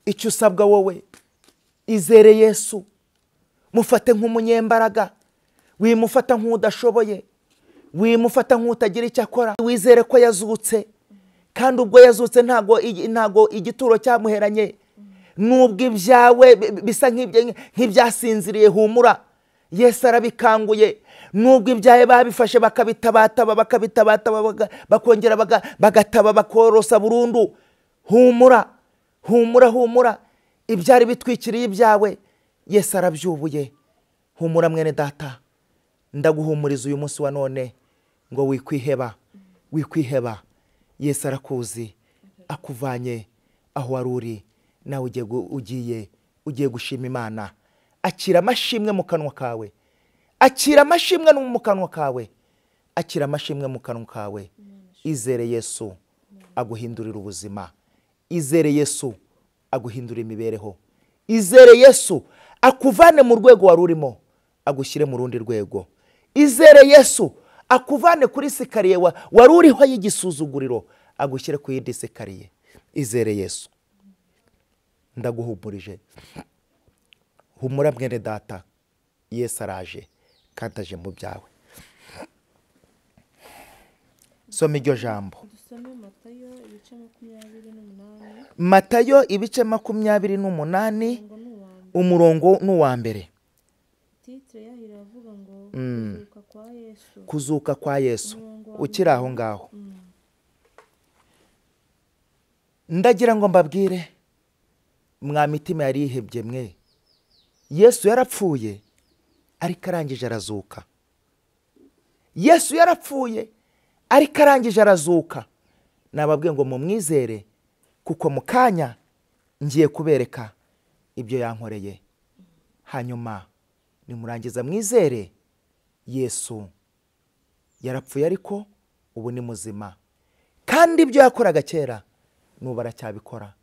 Icyo usabwa wowe, izere Yesu, mufate nk'umunyembaraga, wimufata nk'udashoboye, wimufata nk'utagira icyo akora, wizere ko yazutse, kandi ubwo yazutse ntago igituro cyamuheranye, nubwo ibyawe bisa nk'ibyasinziriye, humura, Yesu arabikanguye. Nubwo ibyawe babifashe bakabitabataba bakongera bagataba bakorosa burundu, humura, humura, humura. Ibyari bitwikiriye ibyawe Yesu arabyubuye. Humura mwene data, ndaguhumuriza uyu munsi wa none ngo wikwiheba, wikwiheba. Yesu arakuzi, akuvanye aho wari uri, nawe ugiye gushima Imana. Akira amashimwe mu kanwa kawe, akira amashimwe mu kanwa kawe, akira amashimwe mu kanwa kawe. Izere Yesu aguhindurira ubuzima, izere Yesu aguhindura imibereho, izere Yesu akuvane mu rwego wari urimo agushyire mu rundi rwego, izere Yesu akuvane kuri sikariye wari uriho y'igisuzuguriro agushyire ku yindi sikariye. Izere Yesu. Ndaguhumurije, humura mwene data, Yesu araje kandi aje mu byawe. Soma iryo jambo. Matayo ibice 28 umurongo n'uwa mbere. Kuzuka kwa Yesu. Ukiri aho ngaho, ndagira ngo mbabwire, mwa mitima yari ihebye mwe, Yesu yarapfuye ariko arangije arazuka. Yesu yarapfuye ariko arangije arazuka. Nababwiye ngo mumwizere, kuko mu kanya ngiye kubereka ibyo yankoreye. Hanyuma nimurangiza mwizere, Yesu yarapfuye ariko ubu ni muzima, kandi ibyo yakoraga kera n'ubu aracyabikora.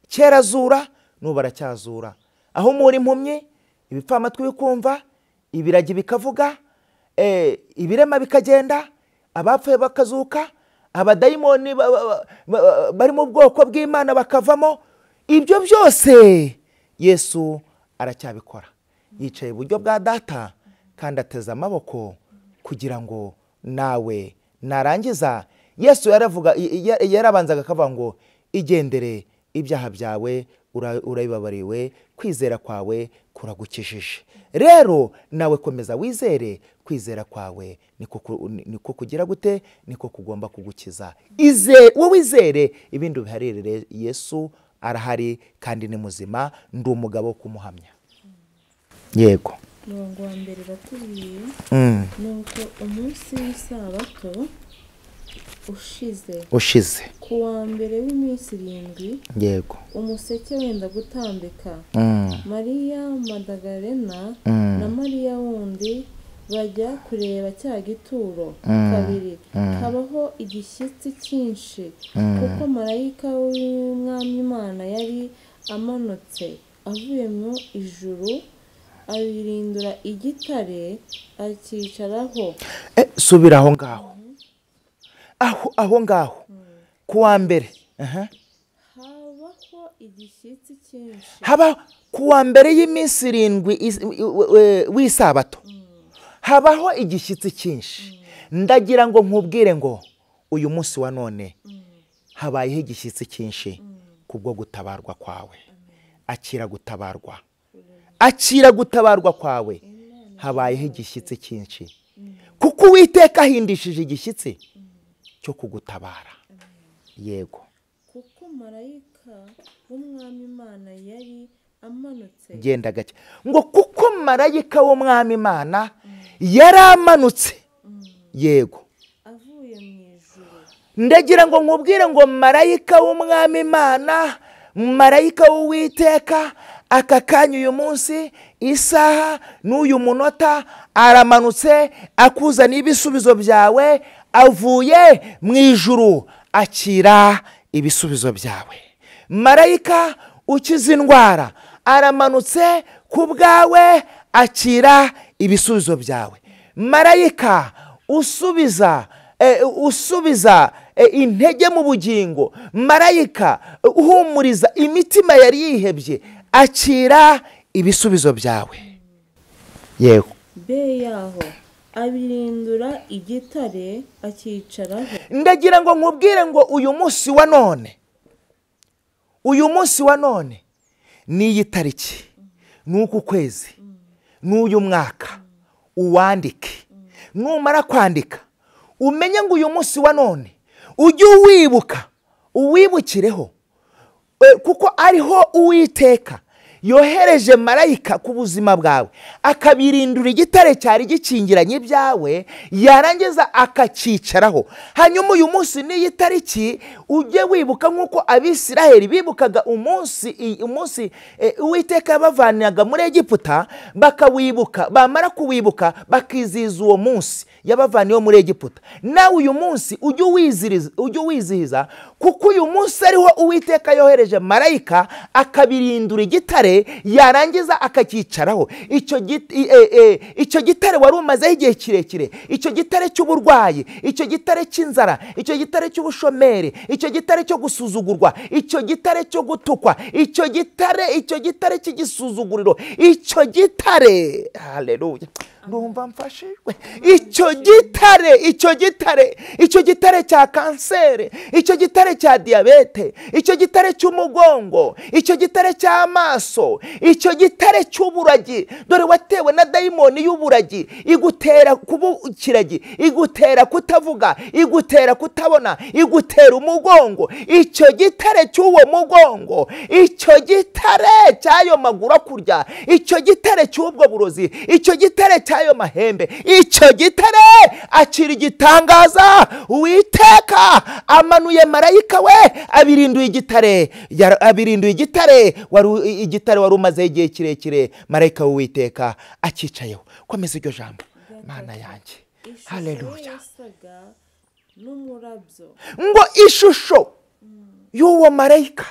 Kera azura, n'ubu aracyazura. Aho muri impumyi, ibipfamatwi bikumva, ibiragi bikavuga, ibirema bikagenda, abapfuye bakazuka, abadayimoni bari mu bwoko bw'Imana bakavamo. Ibyo byose Yesu aracyabikora. Yicaye iburyo bwa Data kandi ateze amaboko kugira ngo nawe narangiza. Yesu yarabanzaga akavuga ngo igendere, ibyaha byawe urabibabariwe, kwizera kwawe kuragukijije. Rero nawe komeza wizere, kwizera kwawe niko kugira gute, niko kugomba kugukiza. Wowe izere, ibindi biharire. Yesu arahari kandi ni muzima, ndi umugabo wo kumuhamya. Yego. Murongo wa mbere batubwiye nuko umunsi w'isabato ushize ku wa mbere w'iminsi 7, yego, umuseke wenda gutambika, Mariya Madagalena na Mariya wundi bajya kureba cya gituro. Kabiri, habaho igishyitsi cyinshi, kuko marayika w'Umwami Imana yari amanutse avuye mu ijuru, abirindura igitare akicaraho. Subira aho ngaho. Aho ngaho ku wa mbere habaho igishyitsi cyinshi. Haba ku wa mbere y'iminsi 7 w'isabato habaho igishyitsi cyinshi. Ndagira ngo nkubwire ngo uyu munsi wa none habayeho igishyitsi cyinshi kubwo gutabarwa kwawe. Akira gutabarwa, akira gutabarwa kwawe. Habayeho igishyitsi cyinshi kuko Uwiteka ahindishije igishyitsi cyo kugutabara. Yego. Kuko marayika w'Umwami Imana yari amanutse. Genda gake. Ngo kuko marayika w'Umwami Imana yari amanutse. Yego. Avuye mu ijuru. Ndagira ngo nkubwire ngo marayika w'Umwami Imana, marayika w'Uwiteka, aka kanya uyu munsi, isaha n'uyu munota, aramanutse akuzana ibisubizo byawe. Avuye mu ijuru, akira ibisubizo byawe. Marayika ukiza indwara aramanutse ku bwawe, akira ibisubizo byawe. Marayika usubiza usubiza intege mu bugingo, marayika uhumuriza imitima yari yihebye, akira ibisubizo byawe. Yego. be yaho abirindura igitare akicaraho. Ndagira ngo nkubwire ngo uyu munsi wa none n'iyi tariki, n'uku kwezi, n'uyu mwaka uwandike. Numara kwandika umenye ngo uyu munsi wa none ujye uwibukireho, kuko ariho Uwiteka yohereje marayika ku buzima bwawe, akabirindura igitare cyari gikingiranye ibyawe, yarangiza akacicaraho. Hanyuma uyu munsi n'iyi tariki ujye wibuka nk'uko Abisiraheli bibukaga umunsi Uwiteka yabavaniraga muri Egiputa, bakawibuka, bamara kuwibuka bakizihiza uwo munsi yabavaniyeho muri Egiputa. Nawe uyu munsi ujye uwizihiza, kuko uyu munsi ariho Uwiteka yohereje marayika akabirindura igitare, yarangiza akakicaraho. Icyo gitare wari umazeho igihe kirekire, icyo gitare cy'uburwayi, icyo gitare cy'inzara, icyo gitare cy'ubushomeri, icyo gitare cyo gusuzugurwa, icyo gitare cyo gutukwa, icyo gitare cy'igisuzuguriro, icyo gitare, haleluya, ndumva mfashijwe. Icyo gitare cya kanseri, icyo gitare cya diyabete, icyo gitare cy'umugongo, icyo gitare cy'amaso, icyo gitare cy'uburagi, dore watewe na dayimoni y'uburagi, igutera kuba ikiragi, igutera kutavuga, igutera kutabona, igutera umugongo. Icyo gitare cy'uwo mugongo, icyo gitare cy'ayo maguru akurya, icyo gitare cy'ubwo burozi, icyo gitare cy'ayo mahembe, icyo gitare akira igitangaza. Uwiteka amanuye marayika we, abirinduye igitare wari umazeho igihe kirekire, marayika w'Uwiteka akicayeho. Komeza iryo jambo Mana yanjye, haleluya. Ngo ishusho y'uwo marayika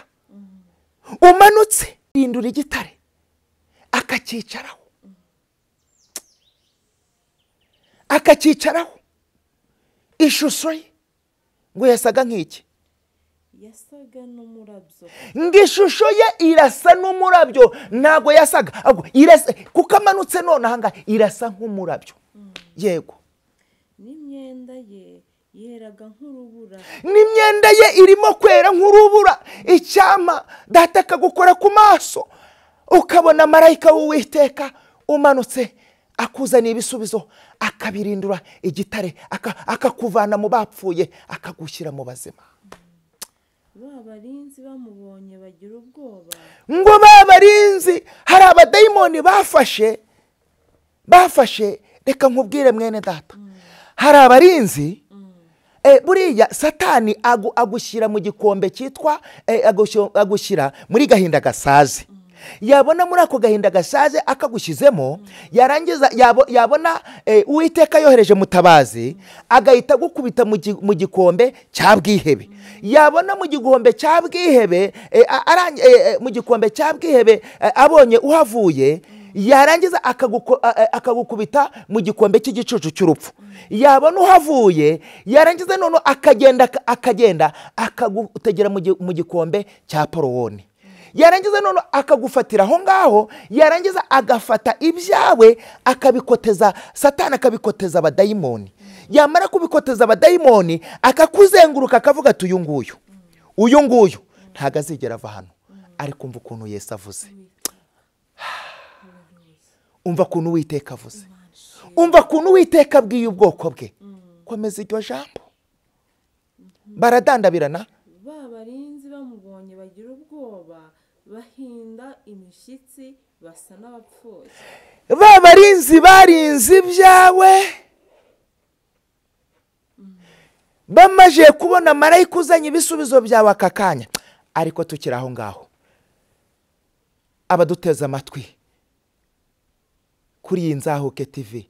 umanutse irindura igitare akakicaraho, ishusho ye ngo yasaga nk'iki? yasaga n'umurabyo. Ngo ishusho ye irasa n'umurabyo, ntago yasaga, kuko amanutse none ahangaha irasa nk'umurabyo. Yego. N'imyenda ye yeraga nk'urubura. N'imyenda ye irimo kwera nk'urubura. Icyama data akagukora ku maso, ukabona marayika w'Uwiteka umanutse akuzaniye ibisubizo, akabirindura igitare, akakuvana mu bapfuye, akagushyira mu bazima. Babarinzi bamubonye bagira ubwoba. Ngo babarinzi, hari abadayimoni bafashe, reka nkubwire mwene data, hari abarinzi, buriya Satani agushyira mu gikombe cyitwa, agushyira muri gahinda gasaze. Yabona muri ako gahinda gasaze akagushyizemo, yarangiza yabona Uwiteka yohereje mutabazi, agahita gukubita mu gikombe cya bwihebe. Yabona mu gikombe cya bwihebe, abonye uhavuye, yarangiza akagukubita mu gikombe cy'igicucu cy'urupfu. Yabona uhavuye, yarangiza none akagenda akagutegera mu gikombe cya porowoni. Yarangiza none akagufatira aho ngaho, yarangiza agafata ibyawe akabikoteza, Satani akabikoteza abadayimoni. Yamara kubikoteza abadayimoni, akakuzenguruka akavuga ati uyu nguyu ntago azigera ava hano. Ariko umva ukuntu Yesu avuze, umva ukuntu Uwiteka avuze, umva ukuntu Uwiteka abwiye ubwoko bwe. Komeza iryo jambo. Baradandabirana. Babarinzi bamubonye bagira ubwoba, bahinda imishyitsi, basa n'abapfuye. Babarinzi barinze ibyawe, bamaje kubona marayika uzanye ibisubizo byawe aka kanya. Ariko tukiri aho ngaho, abaduteze amatwi kuri iyi Nzahuke TV,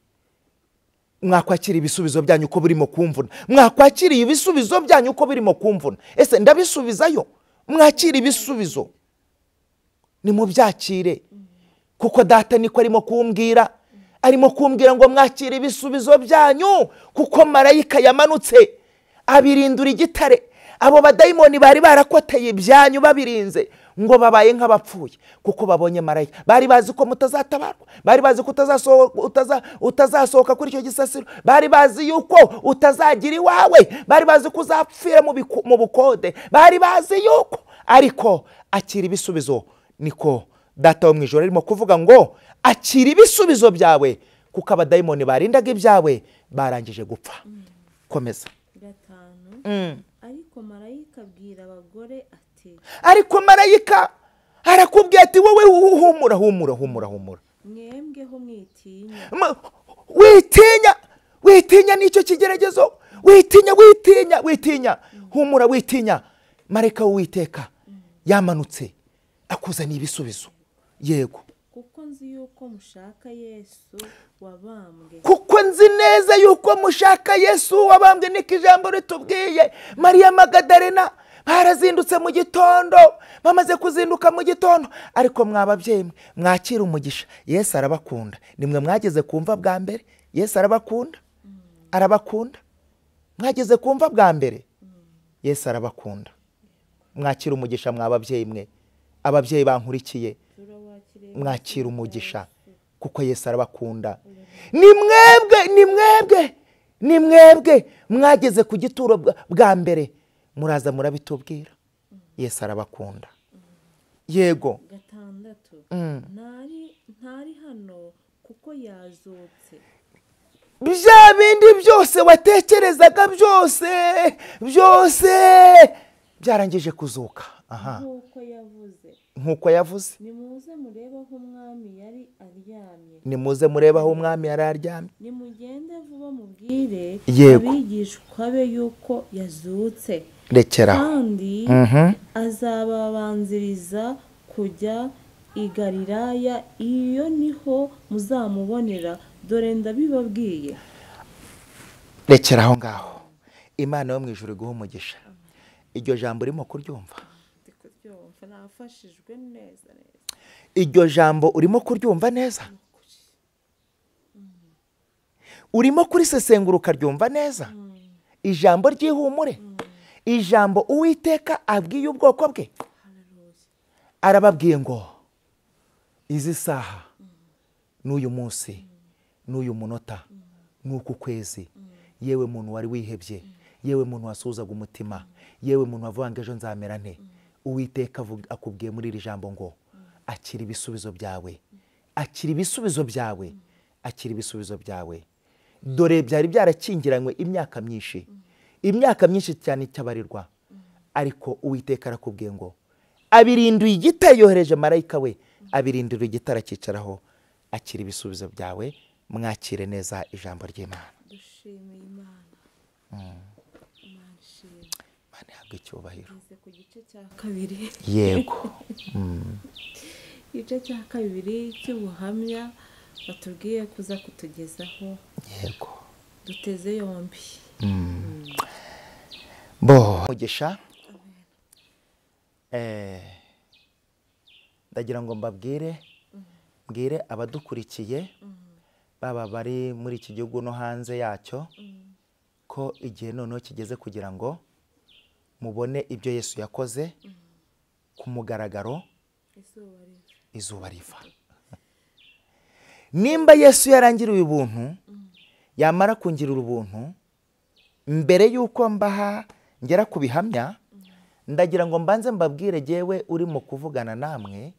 mwakwakira ibisubizo byanyu uko birimo kumvuna. Mwakwakiriye ibisubizo byanyu uko birimo kumvuna. Ese ndabisubizayo? Mwakira ibisubizo, ni mu byakire, kuko data niko arimo kumbwira. arimo kumbwira ngo mwakire ibisubizo byanyu kuko marayika yamanutse abirindura igitare. Abo badayimoni bari barakoteye ibyanyu babirinze ngo babaye nk'abapfuye kuko babonye marayika. Bari bazi ko mutazatabarwa, bari bazi ko utazasohoka kuri icyo gisasiro, bari bazi yuko utazagira iwawe, bari bazi ko uzapfira mu bukode, bari bazi yuko. Ariko akira ibisubizo. Niko data wo mu ijoro arimo kuvuga ngo akira ibisubizo byawe kuko abadayimoni barindaga ibyawe barangije gupfa. Komeza. Ariko marayika abwira abagore ati, ariko marayika arakubwira ati wowe humura. mwembweho mwitinya. Witinya nicyo kigeragezo. Witinya. Humura witinya. Marayika w'Uwiteka yamanutse akuzaniye ibisubizo. Yego. Kuko nzi yuko mushaka Yesu wabambwe. Kuko nzi neza yuko mushaka Yesu wabambwe. Niko ijambo ritubwiye. Mariya Magadalena barazindutse mu gitondo, bamaze kuzinduka mu gitondo. Ariko mwababyeyi mwakira umugisha. Yesu arabakunda. Nimwe mwageze kumva bwa mbere. Yesu arabakunda. Mwageze kumva bwa mbere. Yesu arabakunda. Mwakira umugisha mwababyeyi mwe. Ababyeyi bankurikiye mwakira umugisha kuko Yesu arabakunda. Ni mwebwe mwageze ku gituro bwa mbere, muraza murabitubwira. Yesu arabakunda. Yego. 6 ntari hano kuko yazutse. Bya bindi byose watekerezaga byose byarangije kuzuka. Aha. Nkuko yavuze. Nimuze murebe aho umwami yari aryamye. Nimugende vuba mubwire abigishwa be yuko yazutse. Rekeraho. Kandi azababanziriza kujya i Galilaya, iyo niho muzamubonera, dore ndabibabwiye. Rekeraho ngaho. Imana yo mu ijuru iguha umugisha. Iryo jambo urimo kuryumva? Nafashijwe neza. Iryo jambo urimo kuryumva neza? Urimo kurisesengura ukaryumva neza? Ijambo ry'ihumure. Ijambo Uwiteka abwiye ubwoko bwe. Arababwiye ngo izi saha n'uyu munsi n'uyu munota n'uku kwezi, yewe muntu wari wihebye, yewe muntu wasuzaga umutima, yewe muntu wavuga ejo nzamera nte, Uwiteka akubwiye muri iri jambo ngo akira ibisubizo byawe. Akira ibisubizo byawe. Akira ibisubizo byawe. Dore byari byarakingiranywe imyaka myinshi cyane cyabarirwa. Ariko Uwiteka arakubwiye ngo abirinduye igitare, yohereje marayika we abirindira igitare akicaraho. Akira ibisubizo byawe. Mwakire neza ijambo ry'Imana. Dushimiye Imana. Imana ihabwe icyubahiro. Ku gice cya kabiri. Yego. Igice cya kabiri cy'ubuhamya batubwiye kuza kutugezaho. Yego. Duteze yombi. Mugisha. Ndagira ngo mbabwire abadukurikiye baba bari muri iki gihugu no hanze yacyo ko igihe noneho kigeze kugira ngo mubone ibyo Yesu yakoze ku mugaragaro. Izuba riva. Nimba Yesu yarangiriye ubuntu, yamara kungirira ubuntu, mbere yuko ngera ku bihamya, ndagira ngo mbanze mbabwire jewe urimo kuvugana namwe,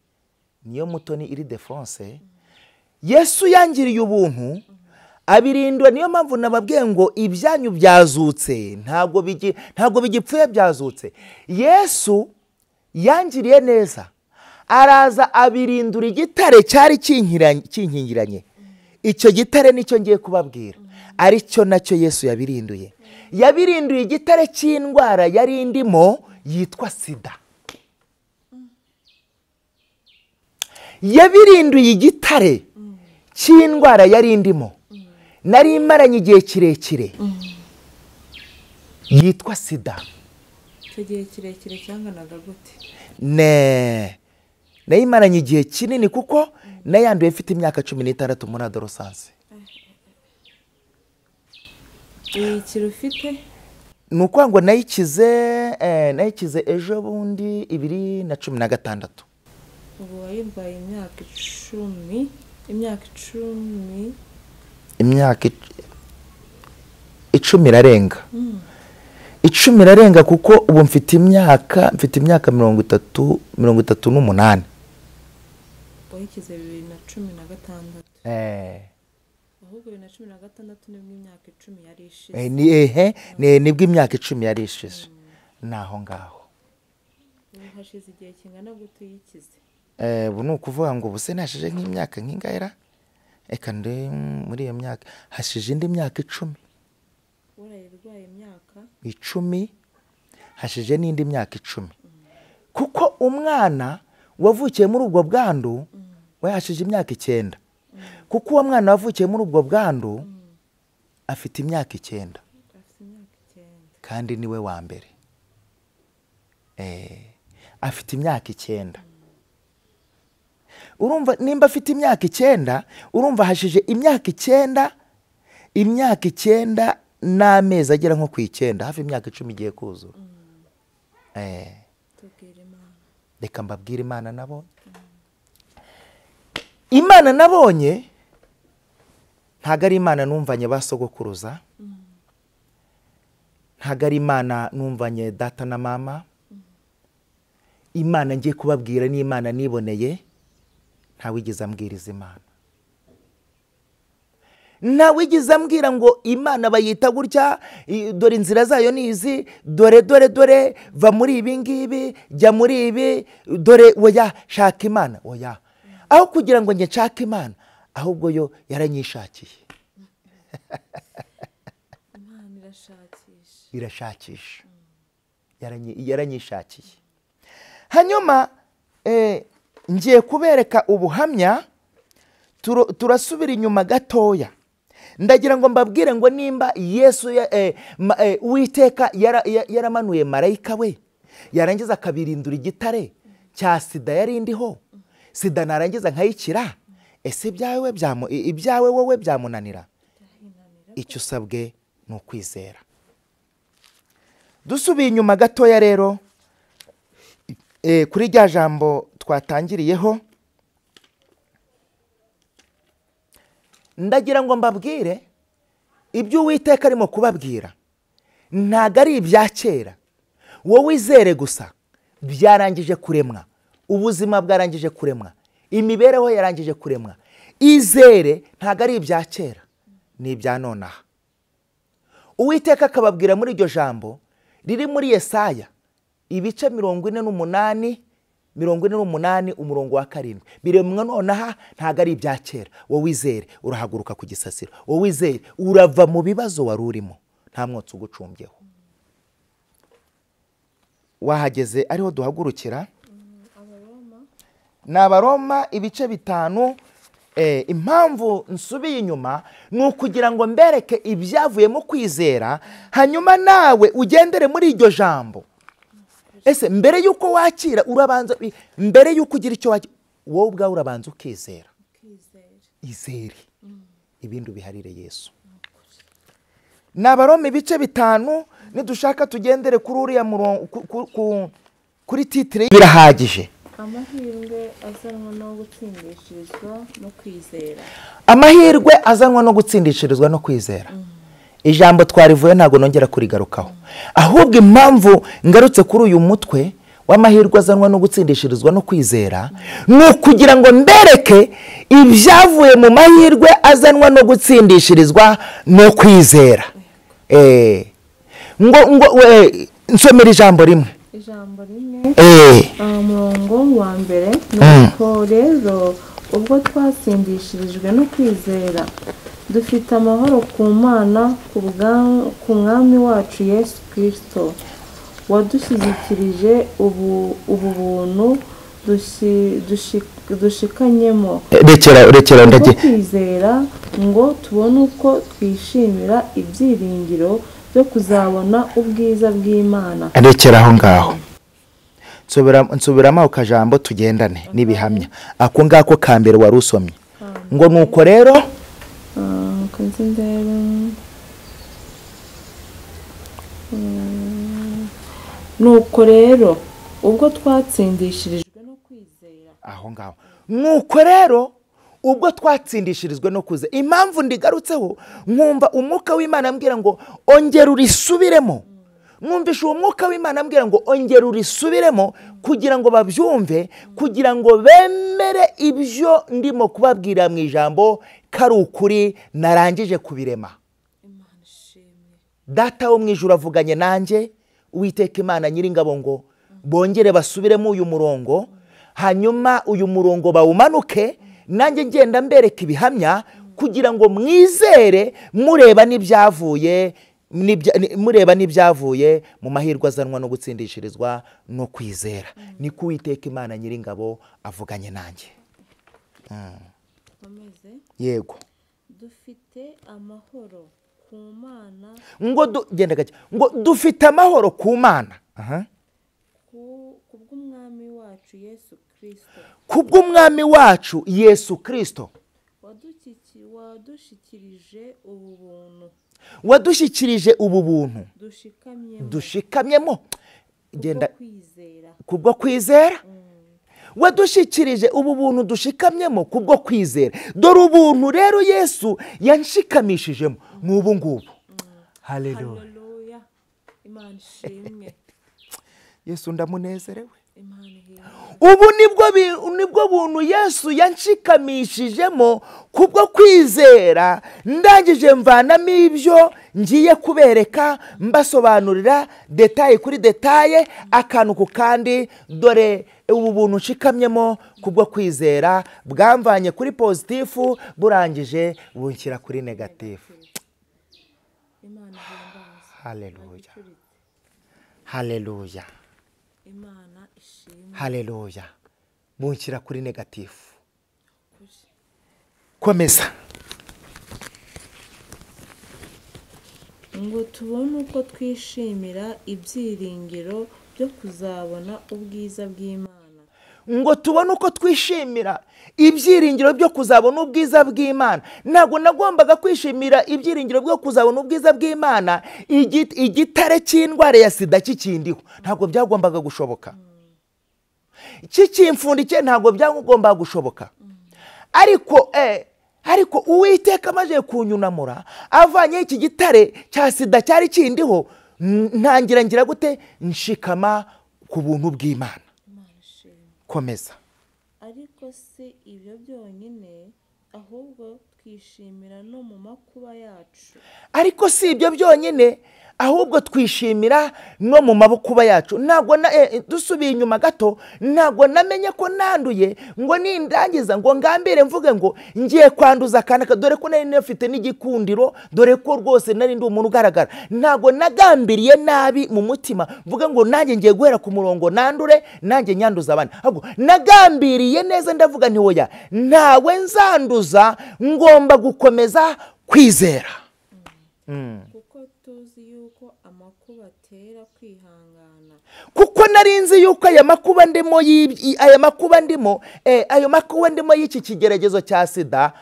niyo Mutoni Ildefonse. Yesu yangiriye ubuntu abirindwa. Niyo mpamvu nababwiye ngo ibyanyu byazutse, ntabwo bigipfuye, byazutse. Yesu yangiriye neza, araza abirindura igitare cyari kinkingiranye. Icyo gitare nicyo ngiye kubabwira, aricyo nacyo Yesu yabirinduye. Yabirinduye igitare cy'indwara yari indimo yitwa sida. Yabirinduye igitare cy'indwara yari indimo nari imaranye igihe kirekire yitwa sida. Icyo gihe kirekire cyanganaga gute? Nayimaranye igihe kinini kuko nayanduye mfite imyaka 16 muri adolescence. ikirufite ni ukuvuga ngo nayikize ejo bundi 2016. ubu wayirwaye imyaka 10 imyaka 10 irarenga. 10 irarenga kuko ubu mfite imyaka 38. wayikize 2016. ahubwo 2016 nibwo imyaka 10 yari ishize. nibwo imyaka 10 yari ishize. naho ngaho ubu hashize igihe kingana gute uyikize? ubu ni ukuvuga ngo ubuse nashije nk'imyaka nk'ingahera, reka ndi muri iyo myaka hashije indi myaka 10. urayirwaye imyaka 10, hashije n'indi myaka 10. kuko umwana wavukiye muri ubwo bwandu we hashije imyaka 9. kuko uwo mwana wavukiye muri ubwo bwandu afite imyaka 9 kandi niwe wa mbere. afite imyaka 9. urumva nimba afite imyaka 9, urumva hashije imyaka 9, imyaka 9 n'amezi agera nko ku 9, hafi imyaka 10 igiye kuzura. reka mbabwire Imana nabonye. Imana nabonye ntago ari Imana numvanye basogokuruza, ntago ari Imana numvanye data na mama. Imana ngiye kubabwira ni Imana niboneye. ntawigeze ambwiriza Imana, ntawigeze ambwira ngo Imana bayita gutya, dore inzira zayo ni izi, dore va muri ibi ngibi, jya muri ibi, dore oya shaka Imana. oya, aho kugira ngo njye nshaka Imana, ahubwo yo yaranyishakiye. Imana irashakisha, yaranyishakiye. hanyuma ngiye kubereka ubuhamya, turasubira inyuma gatoya. ndagira ngo mbabwire ngo nimba Yesu Uwiteka yaramanuye marayika we, yarangiza akabirindura igitare cya sida yari indiho, sida narangiza nkayikira, ese ibyawe wowe byamunanira? icyo usabwe ni ukwizera. dusubiye inyuma gatoya rero kuri rya jambo twatangiriyeho, ndagira ngo mbabwire ibyo Uwiteka arimo kubabwira ntago ari ibya kera. wowe izere gusa, byarangije kuremwa, ubuzima bwarangije kuremwa, imibereho yarangije kuremwa. izere, ntago ari ibya kera, ni ibya nonaha. Uwiteka akababwira muri iryo jambo riri muri Yesaya ibice 48 umurongo wa 7, biremwa nonaha, ntago ari ibya kera. wowe izere urahaguruka ku gisasiro, wowe izere urava mu bibazo wari urimo, nta mwotsi ugucumbyeho. wahageze ariho duhagurukira. ni Abaroma ibice 5. impamvu nsubiye inyuma ni ukugira ngo mbereke ibyavuyemo kwizera, hanyuma nawe ugendere muri iryo jambo. ese mbere yuko wakira urabanza, mbere yuko ugira icyo wakira, wowe ubwawe urabanza ukizera. izere, ibindi ubiharire Yesu. ni Abaroma ibice 5. nidushaka tugendere kuri uriya murongo, kuri titire birahagije. amahirwe azanwa no gutsindishirizwa no kwizera. amahirwe azanwa no gutsindishirizwa no kwizera. ijambo twarivuye ntago nongera kurigarukaho, ahubwo impamvu ngarutse kuri uyu mutwe w'amahirwe azanwa no gutsindishirizwa no kwizera, ni ukugira ngo mbereke ibyavuye mu mahirwe azanwa no gutsindishirizwa no kwizera. nsomera ijambo rimwe. umurongo wa mbere. nuko rero ubwo twatsindishirijwe no kwizera, dufite amahoro ku Mana ku Mwami wacu Yesu Kristo, wadushyigikirije ubu buntu dushikanyemo rekera ndagiye kwizera ngo tubone uko twishimira ibyiringiro byo kuzabona ubwiza bw'Imana. rekera aho ngaho, nsubiramo akajambo tugendane n'ibihamya. ako ngako ka mbere wari usomye ngo nuko rero nuko rero ubwo twatsindishirijwe no kwizera aho ngaho nuko rero ubwo twatsindishirizwe no kuze impamvu ndigarutseho nkumva umwuka w'Imana ambwira ngo ongera urisubiremo mwumvishe uwo mwuka w'Imana ambwira ngo ongera urisubiremo kugira ngo babyumve kugira ngo bemere ibyo ndimo kubabwira mu ijambo kari ukuri narangije kubirema. Data wo mu ijuru avuganye nanjye Uwiteka Imana Nyiringabo ngo bongere basubiremo uyu murongo hanyuma uyu murongo bawumanuke nanjye ngenda mbereka ibihamya kugira ngo mwizere mureba n'ibyavuye mu mahirwe azanwa no gutsindishirizwa no kwizera. Ni ko Uwiteka Imana Nyiringabo avuganye nanjye. Yego dufite amahoro ku Mana ngo dufite amahoro ku Mana kubw'umwami wacu Yesu Kristo. Kubw'umwami wacu Yesu Kristo wadushyikirije ubu buntu dushikamyemo kubwo kwizera. Wadushyikirije ubu buntu dushikamyemo kubwo kwizera. Dore ubuntu rero Yesu yanshikamishijemo nk'ubu ngubu. Haleluya. Imana ishimwe. Yesu ndamunezerewe. Ubu nibwo buntu Yesu yanshikamishijemo kubwo kwizera. Ndangije mvanamo ibyo ngiye kubereka mbasobanurira detaye kuri detaye akantu ku kandi. Dore ubu buntu nshikamyemo kubwo kwizera bwamvanye kuri positifu burangije bunshyira kuri negatifu. Haleluya. Haleluya. Haleluya. Bunshyira kuri negatifu. Komeza. Ngo tubone uko twishimira ibyiringiro byo kuzabona ubwiza bw'Imana. Ngo tubone uko twishimira ibyiringiro byo kuzabona ubwiza bw'Imana. Ntabwo nagombaga kwishimira ibyiringiro byo kuzabona ubwiza bw'Imana igitare cy'indwara ya sida kikindiho. Ntabwo byagombaga gushoboka. Kikimfundikiye ntabwo byagombaga gushoboka. Ariko Uwiteka amaze kunyunamura avanye iki gitare cya sida cyari kindiho ntangira gute nshikama ku buntu bw'Imana. Komeza. Ariko si ibyo byonyine ahubwo twishimira no mu makuba yacu. Ariko si ibyo byonyine ahubwo twishimira no mu makuba yacu. Ntabwo dusubiye inyuma gato ntabwo namenye ko nanduye ngo nindangiza ngo ngambire mvuge ngo ngiye kwanduza kanaka dore ko nari nafite n'igikundiro dore ko rwose nari ndi umuntu ugaragara. Ntabwo nagambiriye nabi mu mutima mvuge ngo nanjye ngiye guhera ku murongo nandure nanjye nyanduza abandi. Ahubwo nagambiriye neza ndavuga nti oya ntawe nzanduza ngomba gukomeza kwizera. Kuko nari nzi yuko aya makuba ndimo y'iki kigeragezo cya sida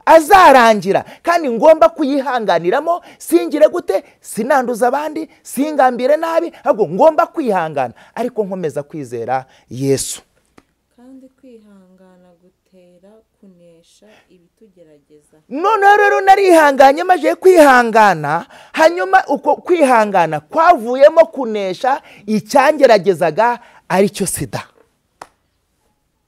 azarangira kandi ngomba kuyihanganiramo singire gute sinanduza abandi singambire nabi ahubwo ngomba kwihangana ariko nkomeza kwizera Yesu. Kandi kwihangana gutera kunesha ibitugerageza. None rero narihanganye maje kwihangana hanyuma uko kwihangana kwavuyemo kunesha icyangeragezaga ari cyo sida.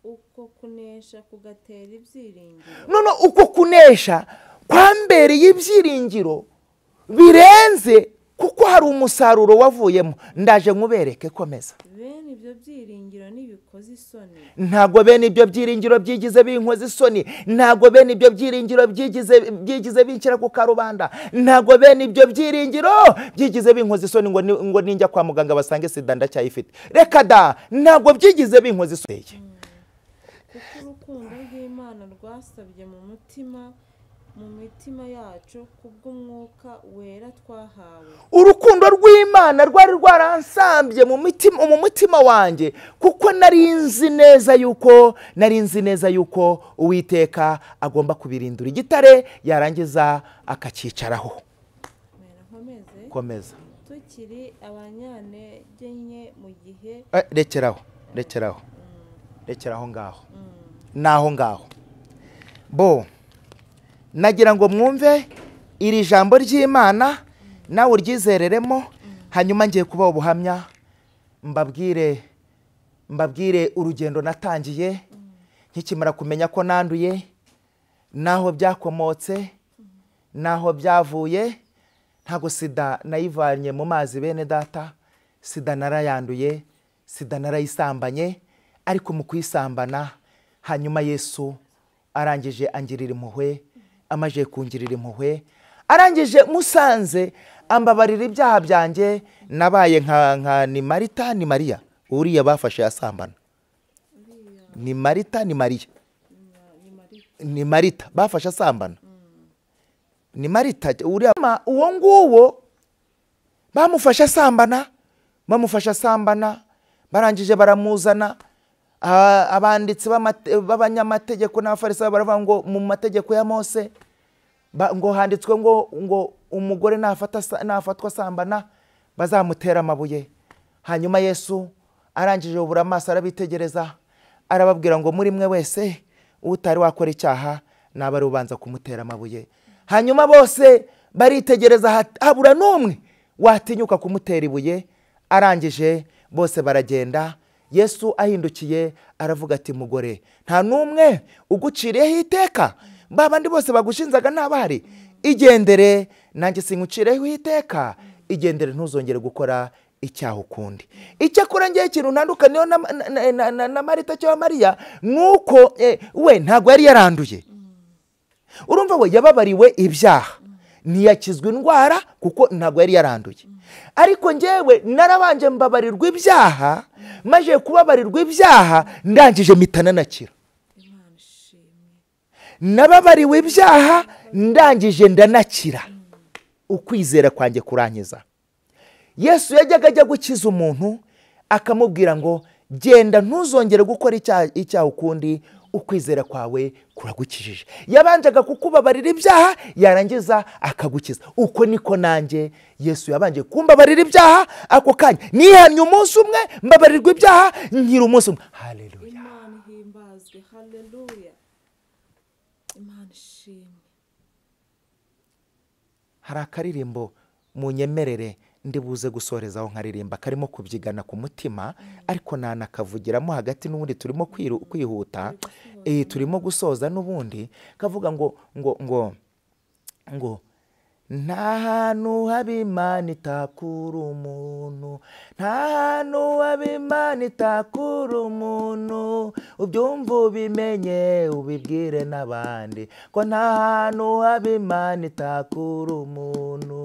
Uko kunesha kugatera ibyiringiro. None uko kunesha kwambereye ibyiringiro birenze kuko hari umusaruro wavuyemo. Ndaje nkubereke. Komeza. Bene ibyo byiringiro nibikoze isoni. Ntago bene ibyo byiringiro byigize binkoze isoni. Ntago bene ibyo byiringiro byigize binshyira ku karubanda. Ntago bene ibyo byiringiro byigize binkoze isoni ngo ninjya kwa muganga basange sida ndacyayifite. Reka da ntago byigize binkoze isoni. Kuko urukundo rw'Imana rwasabye mu mitima yacu kubw'umwuka wera twahawe. Urukundo rw'Imana rwari rwaransambye mu mutima wanjye kuko nari nzi neza yuko Uwiteka agomba kubirindura igitare yarangiza akacicaraho. komeza. tukiri abanyantege nke mu gihe rekeraho ngaho naho ngaho bo nagira ngo mwumve iri jambo ry'Imana nawe uryizereremo, hanyuma ngiye kubaho ubuhamya mbabwire urugendo natangiye nkikimara kumenya ko nanduye, naho byakomotse, naho byavuye. Ntago sida nayivanye mu mazi bene data, sida narayanduye, sida narayisambanye, ariko mu kuyisambana hanyuma Yesu arangije angirira impuhwe, amaje kungirira impuhwe, arangije musanze ambabarira ibyaha byanjye, nabaye nka ni Marita ni Mariya uriya bafashe yasambana. Ni Marita ni Mariya? Ni Marita bafashe asambana. Ni Marita uriya uwo nguwo bamufashe asambana, barangije baramuzana. Abanditsi b'abanyamategeko n'abafarisayo baravuga ngo mu mategeko ya Mose ngo handitswe ngo umugore nafatwa asambana bazamutera amabuye. Hanyuma Yesu arangije ubura amaso arabitegereza, arababwira ngo muri mwe wese utari wakora icyaha naba rubanza kumutera amabuye. Hanyuma bose baritegereza, habura n'umwe watinyuka kumutera ibuye. Arangije bose baragenda. Yesu ahindukiye aravuga ati mugore, nta n'umwe uguciriyeho iteka, babandi bose bagushinzaga ntabahari, igendere nanjye singucireho iteka, igendere ntuzongere gukora icyaha ukundi. Icyakora ngiye ikintu ntandukaniyeho na Marita cyangwa Mariya nuko we ntabwo yari yaranduye. Urumva we yababariwe ibyaha, ntiyakizwe indwara kuko ntabwo yari yaranduye. Ariko njyewe narabanje mbabarirwa ibyaha, maje kubabarirwa ibyaha ndangije mitana nakira. Nababariwe ibyaha ndangije ndanakira. Ukwizera kwanjye kurankiza. Yesu yajyaga ajya gukiza umuntu akamubwira ngo genda ntuzongere gukora icyaha ukundi, ukwizera kwawe kuragukijije. Yabanjaga kukubabarira ibyaha yarangiza akagukiza. Uko niko nanjye Yesu yabanje kumbabarira ibyaha ako kanya, nihanye umunsi umwe mbabarirwa ibyaha nkira umunsi umwe. Haleluya. Imana himbazwe. Haleluya. Imana ishimwe. Hari akaririmbo munyemerere ndibuze gusorezaho nkaririmba, karimo kubyigana ku mutima, ariko nanakavugiramo hagati n'ubundi turimo kwihuta, turimo gusoza n'ubundi kavuga ngo nta hantu haba Imana itakura umuntu, nta hantu haba Imana itakura umuntu, ubyumva ubimenye ubibwire n'abandi ko nta hantu haba Imana itakura umuntu,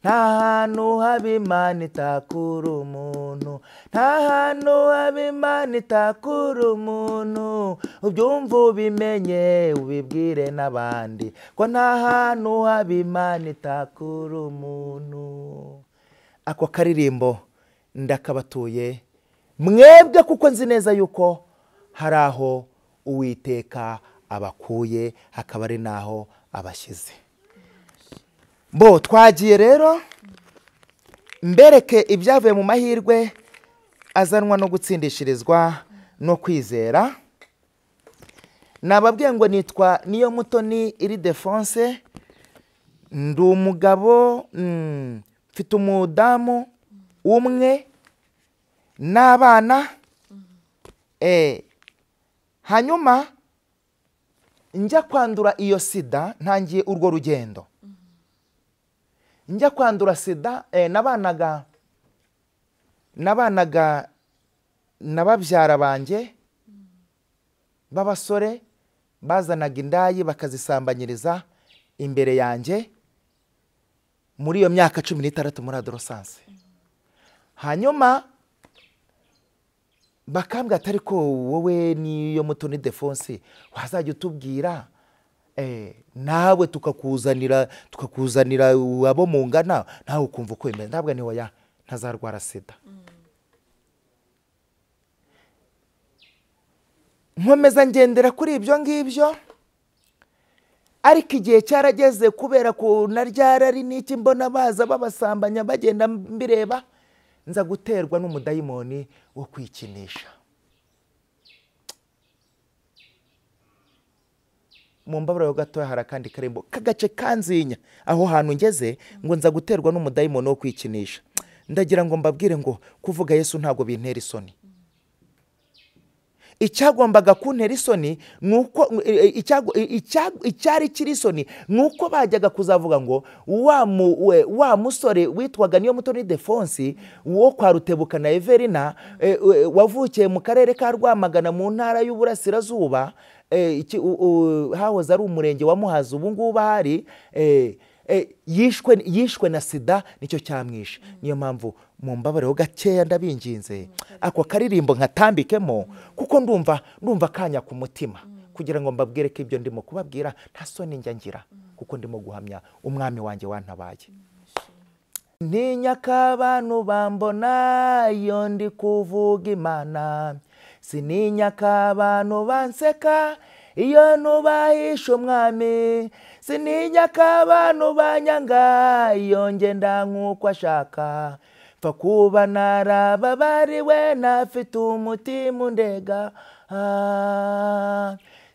nta hantu haba Imana itakura umuntu, nta hantu haba Imana itakura umuntu, ubyumva ubimenye ubibwire n'abandi ko nta hantu haba Imana itakura umuntu. Ako karirimbo ndakabatuye mwebwe, kuko nzi neza yuko hari aho Uwiteka abakuye, hakaba ari naho abashyize. Bo twagiye rero mbereke ibyavuye mu mahirwe azanwa no gutsindishirizwa no kwizera. Nababwiye ngo nitwa Niyomutoni Ildefonse, ndi umugabo, mfite umudamu umwe n'abana. Hanyuma njya kwandura iyo sida, ntangiye urwo rugendo. Njya kwandura sida, nabanaga n'ababyara banjye b'abasore, bazanaga indayi bakazisambanyiriza imbere yanjye muri iyo myaka 16 muri adolescence. Hanyuma bakambwira ati ariko wowe Niyomutoni Ildefonse wazajya utubwira nawe tukakuzanira abo mungana nawe ukumva uko bimeze. Ndabwo ni hoya ntazarwara sida. Nkomeza ngendera kuri ibyo ngibyo, ariko igihe cyarageze kubera ko naryarari n'iki mbona baza babasambanya bagenda mbireba, nza guterwa n'umudayimoni wo kwikinisha. Mu mbabura yo gatoya hari akandi karembo kagace kanzinya aho hantu ngeze ngo nza guterwa n'umudayimoni wo kwikinisha. Ndagira ngo mbabwire ngo kuvuga Yesu ntabwo bintera isoni. Icyagombaga kuntera isoni nuko icyari kiri isoni nuko bajyaga kuzavuga ngo wa musore witwaga Niyo Mutoni Defonsi wo kwa Rutebuka na Everina wavukiye mu karere ka Rwamagana mu ntara y'Uburasirazuba, hahoze ari umurenge wa Muhazi, ubu ngubu hari yishwe na sida, nicyo cyamwishe. Niyo mpamvu mu mbabare ho gakeya ndabinginze ako karirimbo nkatambikemo, kuko ndumva kanya ku mutima kugira ngo mbabwire ko ibyo ndimo kubabwira nta soni njya ngira, kuko ndimo guhamya umwami wanjye wantabaye. Ntinya ko abantu bambona iyo ndi kuvuga Imana, sininya ko abantu banseka iyo nubahisha umwami, sininya ko abantu banyanga iyo ngenda nk'uko ashaka, pfa kuba narababariwe nafite umutima undega.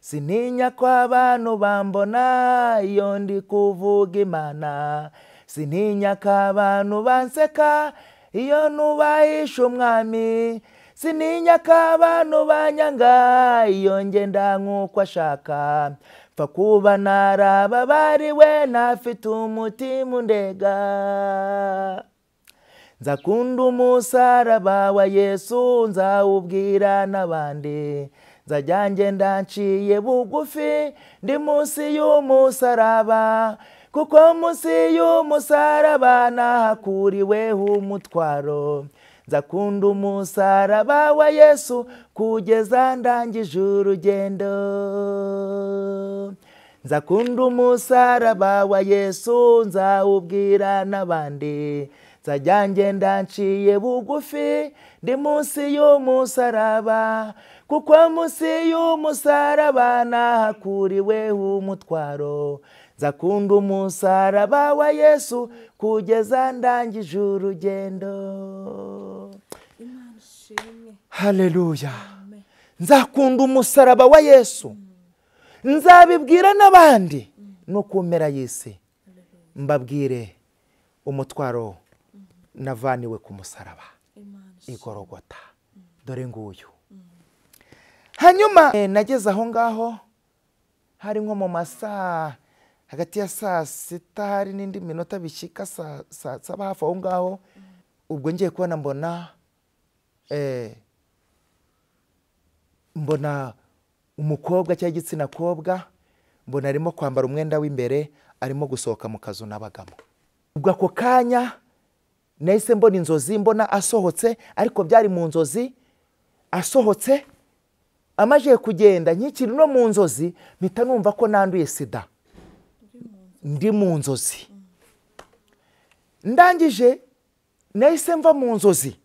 Sininya ko abantu bambona iyo ndi kuvuga Imana, sininya ko abantu banseka iyo nubahisha umwami, sininya ko abantu banyanga iyo ngenda nk'uko ashaka, pfa kuba narababariwe nafite umutima undega. Nzakunda umusaraba wa Yesu nzawubwira n'abandi, nzajya ngenda nciye bugufi ndi munsi y'umusaraba, kuko munsi y'umusaraba nahakuriweho umutwaro. Nzakunda umusaraba wa Yesu kugeza ndangije urugendo. Nzakunda umusaraba wa Yesu nzawubwira n'abandi, nzajya ngenda nciye bugufi ndi munsi y'umusaraba, kuko munsi y'umusaraba nahakuriweho umutwaro. Nzakunda umusaraba wa Yesu kugeza ndangije urugendo. Haleluya. Nzakunda umusaraba wa Yesu, nzabibwira n'abandi no kumpera y'isi, mbabwire umutwaro navaniwe ku musaraba igorogota, dore nguyu. Hanyuma nageze aho ngaho hari nko mu masaha hagati ya saa 6 hari n'indi minota bishyika saa hafi aho ngaho. Ubwo ngiye kubona mbona umukobwa cyangwa igitsina kobwa, mbona arimo kwambara umwenda w'imbere, arimo gusohoka mu kazu nabagamo. Ubwo ako kanya nahise mbona inzozi, mbona asohotse, ariko byari mu nzozi. Asohotse amaje kugenda nkikiri no mu nzozi, mpita numva ko nanduye sida ndi mu nzozi. Ndangije nahise mva mu nzozi,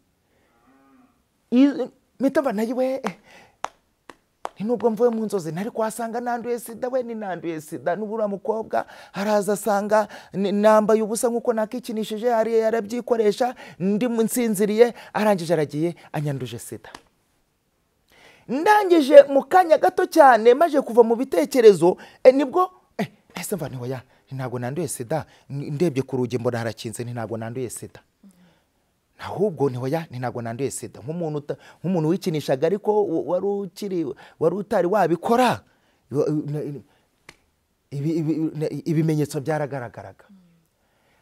mpita mba nayiwe nubwo mvuye mu nzozi ntari kwasanga nanduye sida, we ni nanduye sida. N'ubura mukobwa haraza asanga nambaye ubusa nkuko nakikinishije, hari yarabyikoresha, ndi nsinziriye, arangije aragiye anyanduje sida. Ndangije mu kanya gato cyane maje kuva mu bitekerezo, nibwo ese mva niho ya ntago nanduye sida. Ndebye ku rugi mbona harakinze, ntago nanduye sida. Ahubwo niho ya ntago nanduye sida. Nk'umuntu wikinishaga ariko wari utari wabikora, ibimenyetso byaragaragaraga.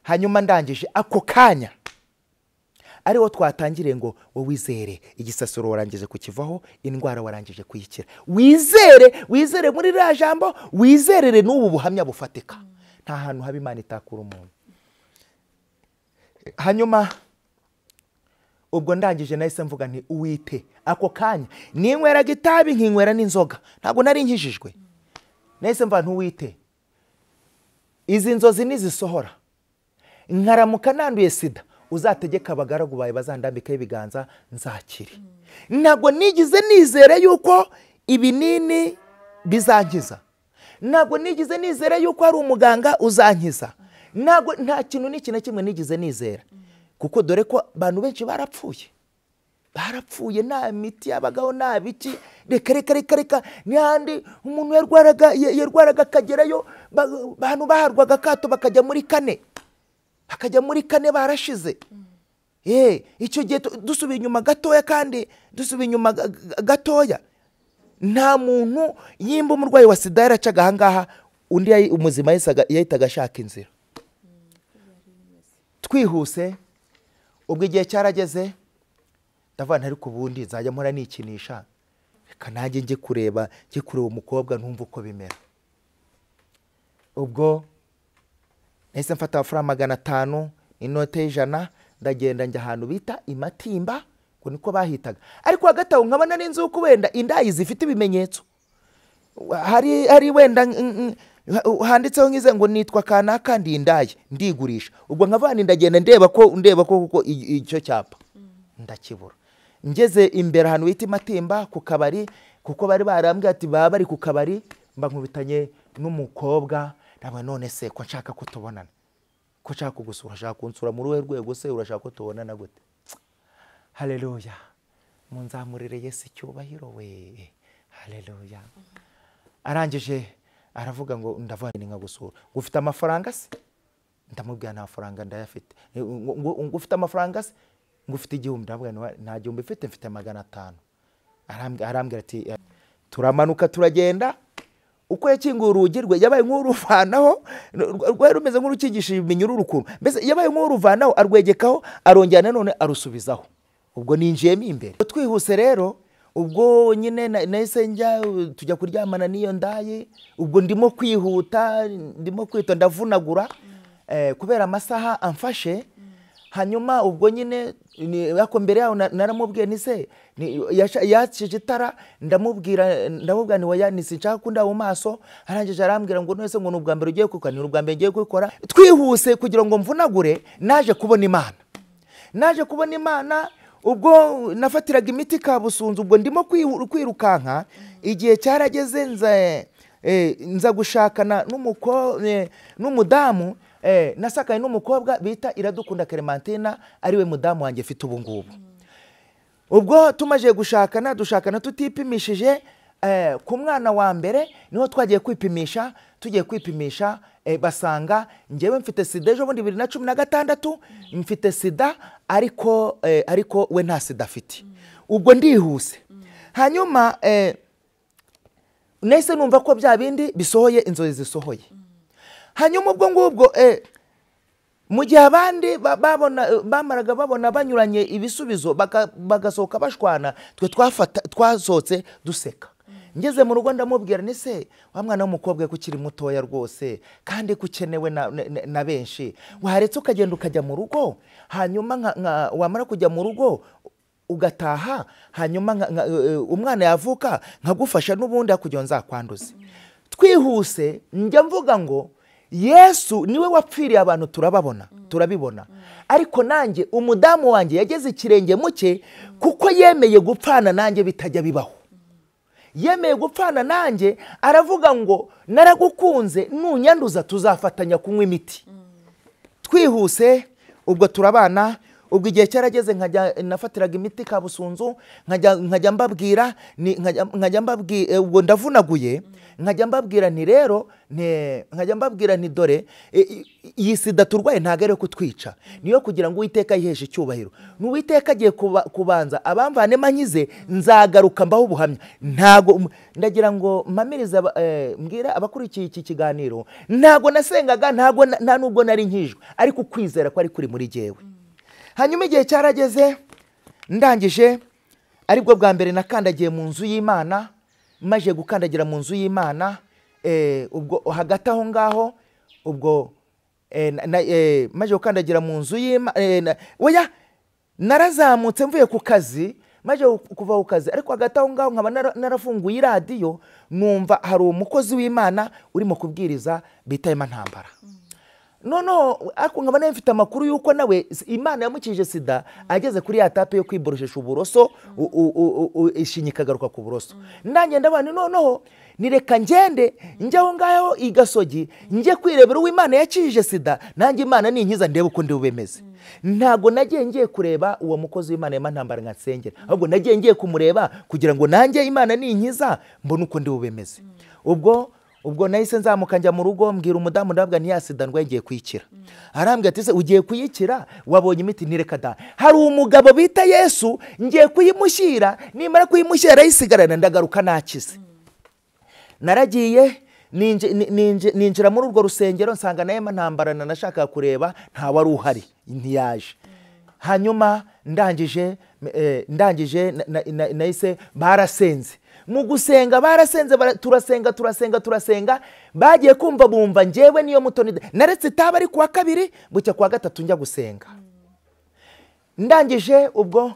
Hanyuma ndangije ako kanya ariho twatangire ngo wowe wizere, igisasiro warangije kukivaho, indwara warangije kuyikira. Wizere muri ra jambo, wizerere n'ubu buhamya bufatika. Nta hantu haba Imana itakura umuntu. Hanyuma ubwo ndangije nahise mvuga nti Uwite, ako kanya ninyweraga itabi nkinywera n'inzoga, ntabwo nari nkijijwe. Nahise mva ntuwite, izi nzozi nizisohora nkaramuka nanduye sida, uzategeka abagaragu bawe bazandambikaho ibiganza nzakire. Ntabwo nigize nizere yuko ibinini bizangiza, ntabwo nigize nizera yuko hari umuganga uzankiza, ntabwo nta kintu n'iki na kimwe nigize nizera, kuko dore ko abantu benshi barapfuye nta miti yabagaho nta biki, reka n'ahandi umuntu yarwaraga akagerayo abantu baharwaga akato bakajya muri kane barashize. Icyo gihe dusubiye inyuma gatoya, kandi dusubiye inyuma gatoya nta muntu yimba umurwayi wa sida yaracaga ahangaha undi umuzima yahitaga ashaka inzira. Twihuse ubwo igihe cyarageze ndavuga ariko ubundi nzajya mpora nikinisha, reka nanjye njye kureba umukobwa numva uko bimera. Ubwo nahise mfata amafaranga 500 inote y'ijana, ndagenda njya ahantu bita Imatimba, ko niko bahitaga, ariko hagati aho nkabona n'inzu uko wenda indayi zifite ibimenyetso, hari wenda handitseho ngize ngo nitwa kanaka ndi indayi ndigurisha. Ubwo nkavana ndagenda ndeba ko kuko icyo cyapa ndakibura. Ngeze imbere ahantu bita Imatimba ku kabari, kuko bari barambwiye ati baba bari ku kabari, mba nkubitanye n'umukobwa. Nabwo none se ko nshaka kutubonana, ko nshaka kugusura, nshaka kunsura muri we rwego se urashaka ko tubonana gute? Haleluya, munzamurire Yesu icyubahiro we, haleluya. Arangije aravuga ngo ndavuga ni nkagusura, ufite amafaranga se? Ndamubwira nta mafaranga ndayafite. Ufite amafaranga se? Ngufite 1000. Ndavuga nta 1000 mfite 500. Arambwira ati turamanuka turagenda. Uko yakinguye urugi rwe yabaye nk'uruvanaho, rwari rumeze nk'urukigishije iminyururu ukuntu, mbese yabaye nk'uruvanaho arwegekaho arongera nanone arusubizaho. Ubwo ninjiyemo imbere. Twihuse rero, ubwo nyine nahise njya tujya kuryamana n'iyo ndaye. Ubwo ndimo kwihuta ndavunagura kubera amasaha amfashe. Hanyuma ubwo nyine yako mbere yaho naramubwiye nise yacije itara, ndamubwira ni waya nisi nshaka kunda mu maso. Arangije arambwira ngo nese ngo n'ubwa mbere ugiye kuko ni ubwa mbere ngiye gukora. Twihuse kugira ngo mvunagure, naje kubona Imana. Ubwo nafatiraga imiti Kabusunzu, ubwo ndimo kwirukanka. Igihe cyarageze nza gushakana n'umudamu, nasakaye n'umukobwa bita Iradukunda Clementina, ariwe mudamu wanjye mfite ubu ngubu. Ubwo tumaje dushakana tutipimishije, ku mwana wa mbere niho twagiye kwipimisha, basanga njyewe mfite sida ejo bundi 2016, mfite sida ariko we nta sida afite. Ubwo ndihuse. Hanyuma nese numva ko bya bindi bisohoye, inzozi zisohoye. Hanyuma ubwo ngubwo mu gihe abandi bamaraga babona banyuranye ibisubizo bagasohoka bashwana, twe twasohotse duseka. Ngeze mu rugo ndamubwira nise wa mwana w'umukobwa ko ukiri mutoya rwose kandi kukenewe na benshi, waretse ukagenda ukajya mu rugo, hanyuma wamara kujya mu rugo ugataha, hanyuma umwana yavuka nkagufasha n'ubundi kugira nzakwanduze. Twihuse njya mvuga ngo Yesu niwe wapfiriye abantu turabibona, ariko nanjye umudamu wanjye yageze ikirenge muke, kuko yemeye gupfana nanjye bitajya bibaho. Yemeye gupfana nanjye, aravuga ngo naragukunze nunyanduza tuzafatanya kunywa imiti. Twihuse ubwo turabana. Ubwo igihe cyarageze nafatiraga imiti Kabusunzu, nkajya mbabwira ubwo ndavunaguye, nkajya mbabwira nti rero nti dore iyi sida turwaye ntago ari kutwica, niyo kugira ngo Uwiteka yiheshe icyubahiro. N'Uwiteka agiye kubanza abamvane manyize, nzagaruka mbaho ubuhamya. Ntago ndagira ngo mpamiriza mbwira abakurikiye iki kiganiro, ntago nasengaga, nta nubwo nari nkijwe, ariko kwizera ko ari kuri muri jewe. Hanyuma igihe cyarageze ndangije, aribwo bwa mbere nakandagiye mu nzu y'Imana. Maje gukandagira mu nzu y'Imana, ubwo hagati aho ngaho, ubwo maje gukandagira mu nzu y'Imana, oya narazamutse mvuye ku kazi, maje kuva ku kazi, ariko hagati aho ngaho nkaba narafunguye iradiyo, numva hari umukozi w'Imana urimo kubwiriza bita Ntambara. noneho ariko nkaba nawe mfite amakuru y'uko nawe Imana yamukije sida ageze kuri ya tape yo kwiboroshesha uburoso ishinya ikagaruka ku buroso. Nanjye ndabana noneho nireka ngende njye aho ngaho i Gasogi njye kwirebera uw'Imana yakije sida, nanjye Imana ninkiza ndebe uko ndi bubemeze. Ntago nagiye ngiye kureba uwo mukozi w'Imana y'amantambara nkansengera, ahubwo nagiye ngiye kumureba kugira ngo nanjye Imana ninkiza mbone uko ndi bubemeze. Ubwo nahise nzamuka njya mu rugo mbwira umudamu ndabwa ntiyasida ndwaye ngiye kuyikira. Arambwira ati se ugiye kuyikira wabonye imiti? Nireka da, hari umugabo bita Yesu ngiye kuyimushyira, nimara kuyimushyira arayisigarana ndagaruka nakize. Naragiye ninjira muri urwo rusengero nsanga naye ntambarana nashaka kureba nta wari uhari ntiyaje. Hanyuma ndangije nahise barasenze. Mu gusenga barasenze turasenga bagiye kumva bumva njyewe niyo Mutoni naretse itaba ari kuwa kabiri bucya kuwa gatatu njya gusenga. Ndangije ubwo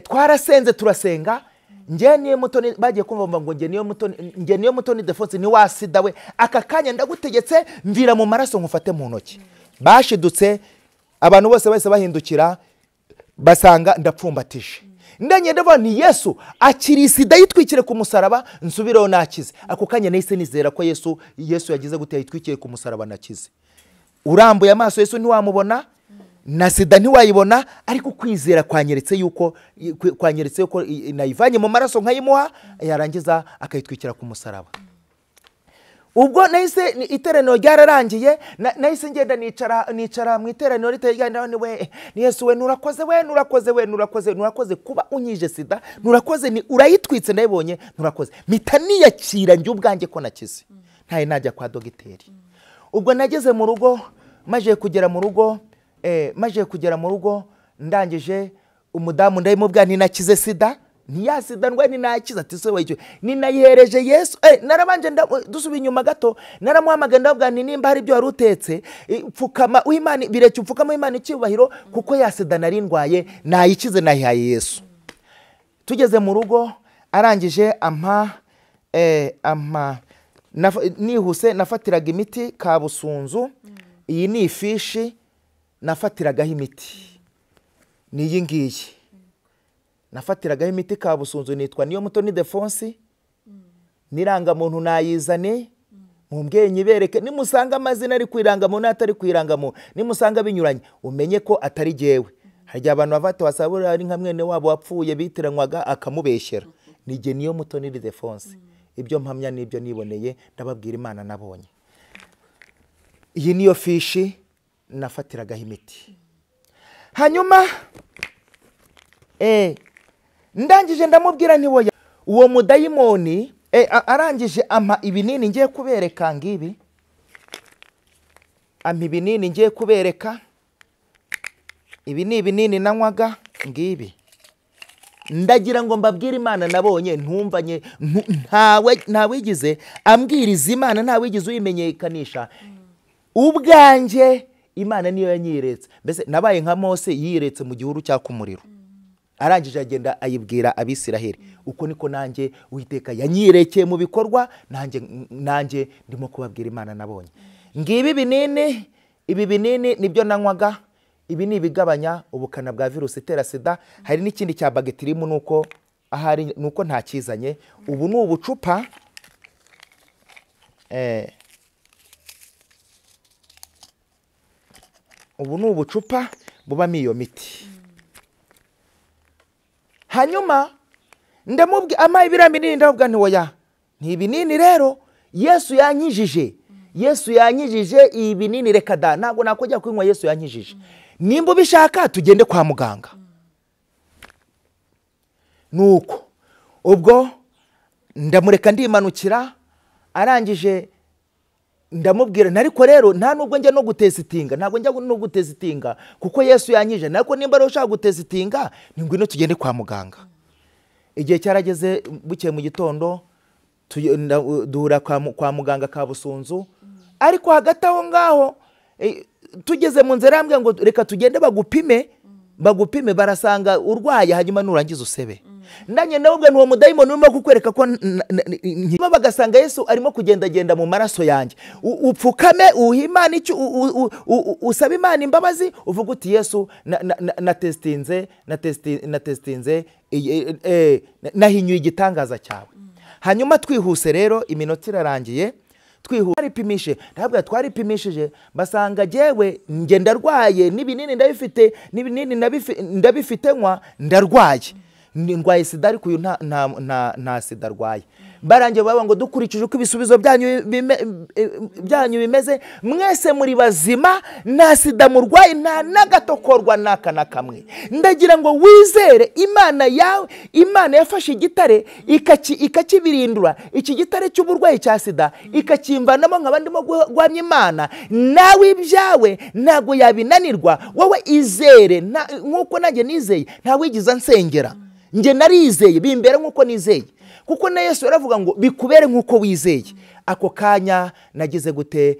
twarasenze turasenga njye niyo Mutoni bagiye kumva bumva ngo njye niyo Mutoni Defonse ni wasida we, aka kanya ndagutegetse mvira mu maraso nkufate mu ntoki. Bashidutse abantu bose bahise bahindukira basanga ndapfumbatije. Ndanye ndava ni Yesu akiri sida yitwikire ku musaraba nsubireho nakize. Ako kanya nahise nizera ko Yesu yagize gute yitwikire ku musaraba nakize. Urambuye amaso Yesu ntiwamubona na sida ntiwayibona, ariko kwizera kwanyeretse yuko nayivanye mu maraso nkayimuha yarangiza akayitwikira ku musaraba. Ubwo nahise iteraniro ryararangiye nahise ngenda nicara mu iteraniro ritagenda ni Yesu we nurakoze kuba unyije sida, nurakoze ni urayitwitse ndayibonye, nurakoze mpita niyakira njye ubwanjye ko nakize ntaye najya kwa dogiteri. Ubwo nageze mu rugo maje kugera mu rugo ndangije umudamu ndayimubwira nti nakize sida, ntiyasida ndwaye ninakiza ati se wayicyo ninayihereje Yesu. Narabanje dusubiye inyuma gato naramuhamagaye ndabwira nti nimba hari ibyo warutetse pfukama uw'Imana bireke upfukama Imana icyubahiro kuko yasida nari ndwaye nayikize nayihaye Yesu. Tugeze mu rugo arangije ampa nihuse nafatiraga imiti Kabusunzu. Iyi ni ifishi nafatiragaho imiti niyi ngiyi nafatiragaho imiti Kabusunzu, nitwa niyo Mutoni Defonse. Niranga muntu nayizane mumbwiye nyibereke, nimusanga amazina ari kwirangamuntu atari kwirangamuntu, nimusanga binyuranye umenye ko atari jewe. Harya abantu bavate wasabura ari nka mwene wabo wapfuye bitiranwaga akamubeshyera. Nije niyo Mutoni Defonse. Ibyo mpamya nibyo niboneye ndababwira Imana nabonye. Iyi niyo fishi nafatiragaho imiti. Hanyuma ndangije ndamubwira nti woya uwo mudayimoni arangije ampa ibinini ngiye kubereka ngibi. Ampa ibinini ngiye kubereka, ibi ni ibinini nanywaga ngibi. Ndagira ngo mbabwire Imana nabonye ntumvanye ntawigize ambwiriza Imana, ntawigize uyimenyekanisha ubwanjye. Imana niyo yanyiretse, mbese nabaye nka Mose yiretse mu gihuru cyaka umuriro. Arangije agenda ayibwira Abisiraheli. Uko niko nanjye Uwiteka yanyirekeye mu bikorwa, nanjye ndimo kubabwira Imana nabonye. Ngibi ibi binini nibyo nanywaga. Ibi ni ibigabanya ubukana bwa virusi itera sida. Hari n'ikindi cya bagitirimu nuko ntakizanye. Ubu ni ubucupa bubamo iyo miti. Hanyuma ndamubwira amaye biramini ndavuga nti oya ntibinini rero Yesu yankijije. Ibinini reka da ntabwo nakojya kwinywa, Yesu yankijije. Nimba ubishaka tugende kwa muganga. Nuko ubwo ndamureka ndimanukira. Arangije ndamubwira nariko rero nta nubwo njya no gutesitinga, ntabwo njya no gutesitinga kuko Yesu yankije. Nako nimba rero ushaka gutesitinga ngwino tugende kwa muganga. Igihe cyarageze buke mu gitondo duhura kwa muganga Kabusunzu. Ariko hagati aho ngaho tugeze mu nzira ambwe ngo reka tugende bagupime barasanga urwaye hanyuma nurangiza usebe. ndanye nawe n'uwo mudayimoni urimo kukwereka ko bagasanga Yesu arimo kugendagenda mu maraso yanjye, upfukame uha Imana icyo usaba Imana imbabazi, uvuga uti Yesu natestinze nahinyuye igitangaza cyawe. Hanyuma twihuse rero, iminota irarangiye, twaripimishe, ntabwo twaripimishije basanga jewe nge ndarwaye, n'ibinini ndabifite, n'ibinini ndabifite nywa, ndarwaye, ndwaye sida, ariko uyu nta sida arwaye. Barangiye baba ngo dukurikije uko ibisubizo byanyu bimeze, mwese muri bazima, nta sida murwaye, nta nagatokorwa naka na kamwe. Ndagira ngo wizere Imana yawe. Imana yafashe igitare ikakibirindura, iki gitare cy'uburwayi cya sida ikakimvanamo nk'abandi mo guhamya Imana. Nawe ibyawe ntago yabinanirwa, wowe izere nk'uko nanjye nizeye. Ntawigiza nsengera, nge narizeye bimbere nk'uko nizeye, kuko na Yesu yaravuga ngo bikubere nk'uko wizeye. Ako kanya nagize gute,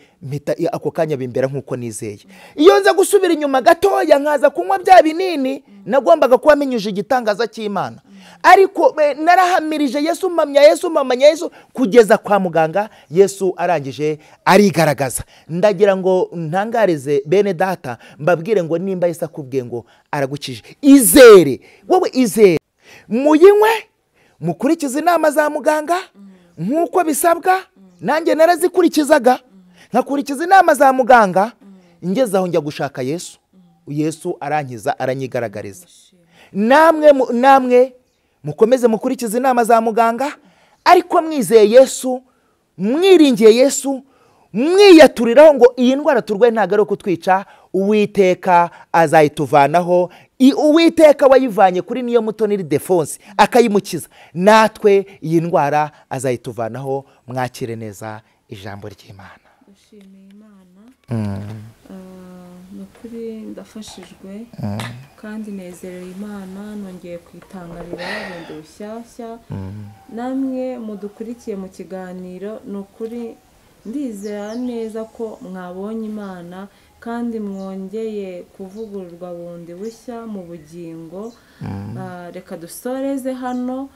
ako kanya bimbera nk'uko nizeye. Iyo nza gusubira inyuma gatoya nkaza kunywa bya binini, nagombaga kuba menyuje igitangaza cy'Imana. Ariko narahamirije Yesu, mpamanya Yesu kugeza kwa muganga. Yesu arangije arigaragaza. Ndagira ngo ntangarize bene data, mbabwire ngo nimba Yesu akubwiye ngo aragukije, izere, wowe izere, muyinywe, mukurikiza inama za muganga nk'uko bisabwa. Nanjye narazikurikizaga, nkakurikiza inama za muganga, ngeze aho njya gushaka Yesu. Yesu arankiza, aranyigaragariza. Namwe mukomeze mukurikiza inama za muganga, ariko mwizeye Yesu, mwiringiye Yesu, mwiyaturiraho ngo iyi ndwara turwaye ntabwo ari kutwica, Uwiteka azayituvanaho. Uwiteka wayivanye kuri Niyo Mutoni Ildefonse akayimukiza, natwe iyi ndwara azayituvanaho. Mwakire neza ijambo ry'Imana. Dushimiye Imana. Nukuri ndafashijwe kandi nezerewe Imana, nongeye kwitangarira bundi bushyashya. Namwe mudukurikiye mu kiganiro, nukuri ndizera neza ko mwabonye Imana kandi mwongeye kuvugururwa bundi bushya mu bugingo. Reka dusoreze hano,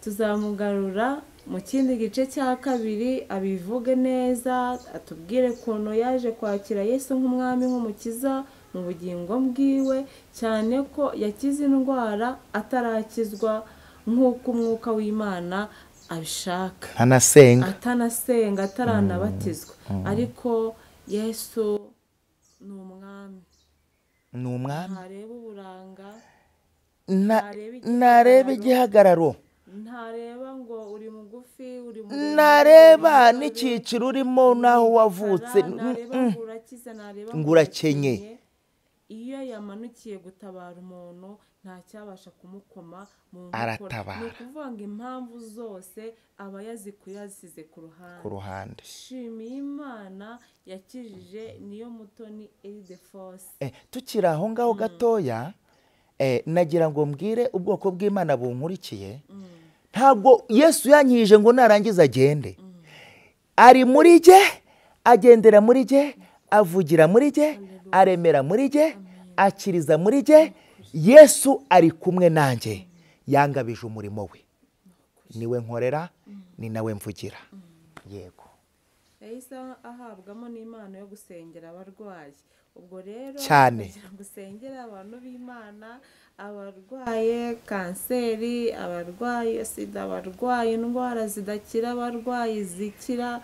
tuzamugarura mu kindi gice cya kabiri, abivuge neza, atubwire ukuntu yaje kwakira Yesu nk'umwami nk'umukiza mu bugingo bwiwe, cyane ko yakize indwara atarakizwa nk'uko umwuka w'Imana abishaka, atanasenga, ataranabatizwa. Ariko Yesu ni umwami, ntareba uburanga, ntareba igihagararo, ntareba ngo uri mugufi, uri ntareba n'icyiciro urimo n'aho wavutse, ntareba ngo urakize, ntareba ngo urakenye. Iyo yamanukiye gutabara umuntu, nta cyabasha kumukoma mu nkokora. Aratabara. Ni ukuvuga ngo impamvu zose aba yazikuye, yazisize ku ruhande. Shimiye Imana yakijije Niyo Mutoni Ildefonse. Tukiri aho ngaho gatoya, nagira ngo mbwire ubwoko bw'Imana bunkurikiye, ntabwo Yesu yankije ngo narangiza agende. Ari muri jye, agendera muri jye, avugira muri jye, aremera muri jye, akiriza muri jye. Yesu ari kumwe nanjye, yangabije umurimo we, niwe nkorera, ni nawe mvugira. Yego. Yahise ahabwamo n'impano yo gusengera abarwayi. Ubwo rero cyane gusengera abantu b'Imana, abarwaye kanseri, abarwaye sida, abarwaye indwara zidakira, abarwayi zikira,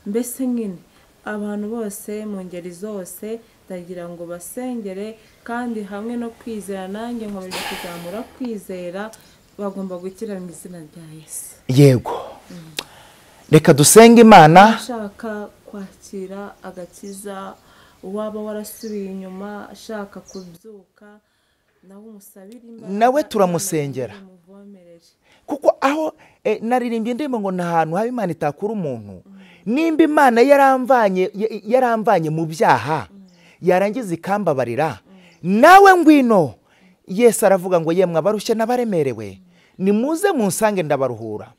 mbese nyine abantu bose mu ngeri zose, ndagira ngo basengere, kandi hamwe no kwizera, nanjye nkomeje kuzamura kwizera, bagomba gukira mu izina rya Yesu. Yego. Reka dusenge Imana. Ashaka kwakira agakiza, uwaba warasubiye inyuma ashaka kubyuka, nawe umusabire Imana, nawe turamusengera, kuko aho naririmbye ndimo ngo nta hantu haba Imana itakura umuntu. Nimba Imana yaramvanye mu byaha, yarangiza ikambabarira, nawe ngwino. Yesu aravuga ngo yemwe abarushye n'abaremerewe, nimuze munsange ndabaruhura,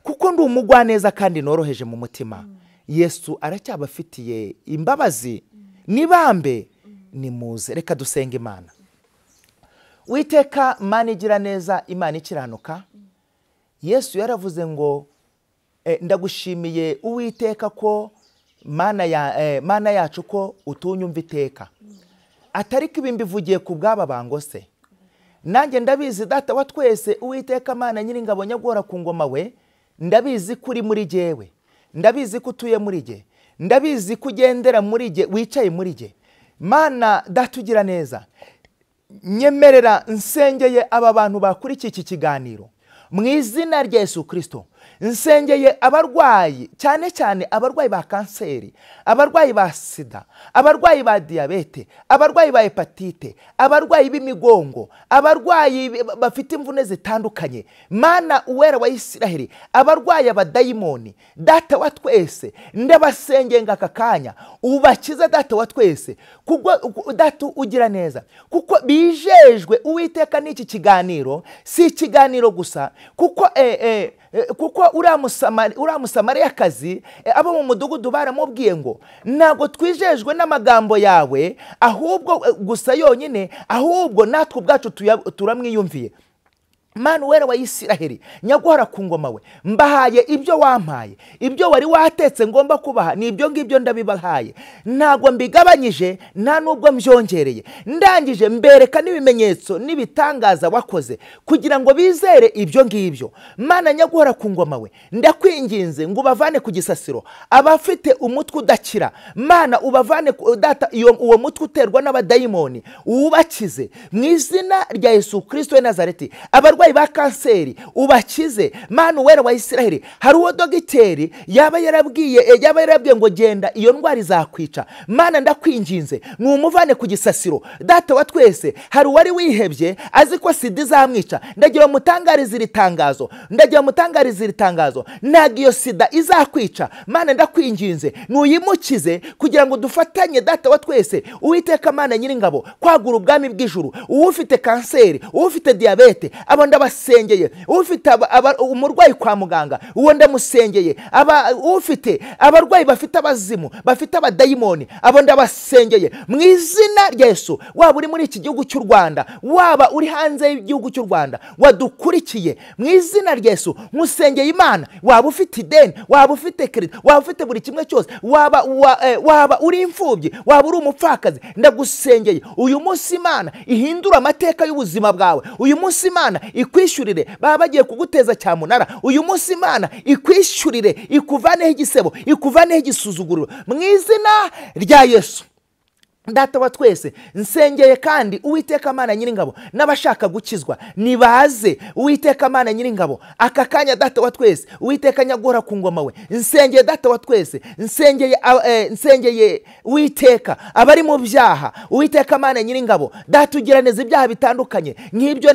kuko ndi umugwaneza kandi noroheje mu mutima. Yesu aracyabafitiye imbabazi, nibambe, nimuze. Reka dusenge Imana. Uwiteka Mana igira neza, Imana ikiranuka, Yesu yaravuze ngo ndagushimiye Uwiteka ko Mana yacu ko utunyumva iteka. Atariko ibi mbivugiye ku bw'aba bangose. Nanjye ndabizi Data wa twese Uwiteka Mana Nyiringabo nyagora ku ngoma we, ndabizi kuri muri jewe, ndabizi ko utuye muri je, ndabizi ko ugendera muri je, wicaye muri je. Mana Data ugira neza, nyemerera nsengeye aba bantu bakurikiye iki kiganiro mu izina rya Yesu Kristo. Nsengeye abarwayi, cyane cyane abarwayi ba kanseri, abarwayi ba sida, abarwayi ba diabete, abarwayi ba hepatite, abarwayi b'imigongo, abarwayi bafite imvune zitandukanye. Mana uwera wa Isiraheli, abarwayi abadayimoni, Data wa twese ndabasengeye ngaka kanya ubakiza Data wa twese, kuko Data ugira neza, kuko bijejwe Uwiteka n'iki kiganiro, si ikiganiro gusa, kuko uriya musamariyakazi abo mu mudugudu baramubwiye ngo ntabwo twijejwe n'amagambo yawe ahubwo gusa yonyine, ahubwo natwe ubwacu turamwiyumviye. Mana uwera wa Isiraheli nyaguhora ku ngoma we, mbahaye ibyo wampaye, ibyo wari watetse ngomba kubaha, ni ibyo ngibyo ndabibahaye, ntabwo mbigabanyije nta nubwo mbyongereye. Ndangije mbereka n'ibimenyetso n'ibitangaza wakoze kugira ngo bizere ibyo ngibyo. Mana nyaguhora ku ngoma we, ndakwinginze ngo ubavane ku gisasiro abafite umutwe udakira. Mana ubavane Data uwo mutwe uterwa n'abadayimoni, ubakize mu izina rya Yesu Kristo wa Nazareti. Abarwayi ba kanseri ubakize. Mana uwera wa Isiraheli, hari uwo dogiteri yaba yarabwiye ngo genda iyo ndwara izakwica. Mana ndakwinginze numuvane ku gisasiro. Data wa twese, hari uwari wihebye azi ko sida izamwica, ndagira mutangariza iri tangazo, ntabwo iyo sida izakwica. Mana ndakwinginze nuyimukize kugira ngo dufatanye Data wa twese Uwiteka Mana Nyiringabo kwagura ubwami bw'ijuru. Uwufite kanseri, uwufite diabete, abo ndabasengeye. Ufite umurwayi kwa muganga, uwo ndamusengeye. Ufite abarwayi bafite abazimu, bafite abadayimoni, abo ndabasengeye mu izina rya Yesu. Waba uri muri iki gihugu cy'u Rwanda, waba uri hanze y'igihugu cy'u Rwanda, wadukurikiye mu izina rya Yesu musengeye Imana. Waba ufite ideni, waba ufite credit, waba ufite buri kimwe cyose, waba uri imfubyi, waba uri umupfakazi, ndagusengeye uyu munsi Imana ihindura amateka y'ubuzima bwawe. Uyu munsi Imana ikwishyurire, baba bagiye kuguteza cyamunara, uyu munsi Imana ikwishyurire, ikuvaneho igisebo, ikuvaneho igisuzuguriro mu izina rya Yesu. Data wa twese nsengeye kandi Uwiteka Mana Nyiringabo n'abashaka gukizwa nibaze. Uwiteka Mana Nyiringabo aka kanya Data wa twese Uwiteka nyagora ku ngoma we, nsengeye Data wa twese, nsengeye Uwiteka abari mu byaha. Uwiteka Mana Nyiringabo Data ugira neza ibyaha bitandukanye nk'ibyo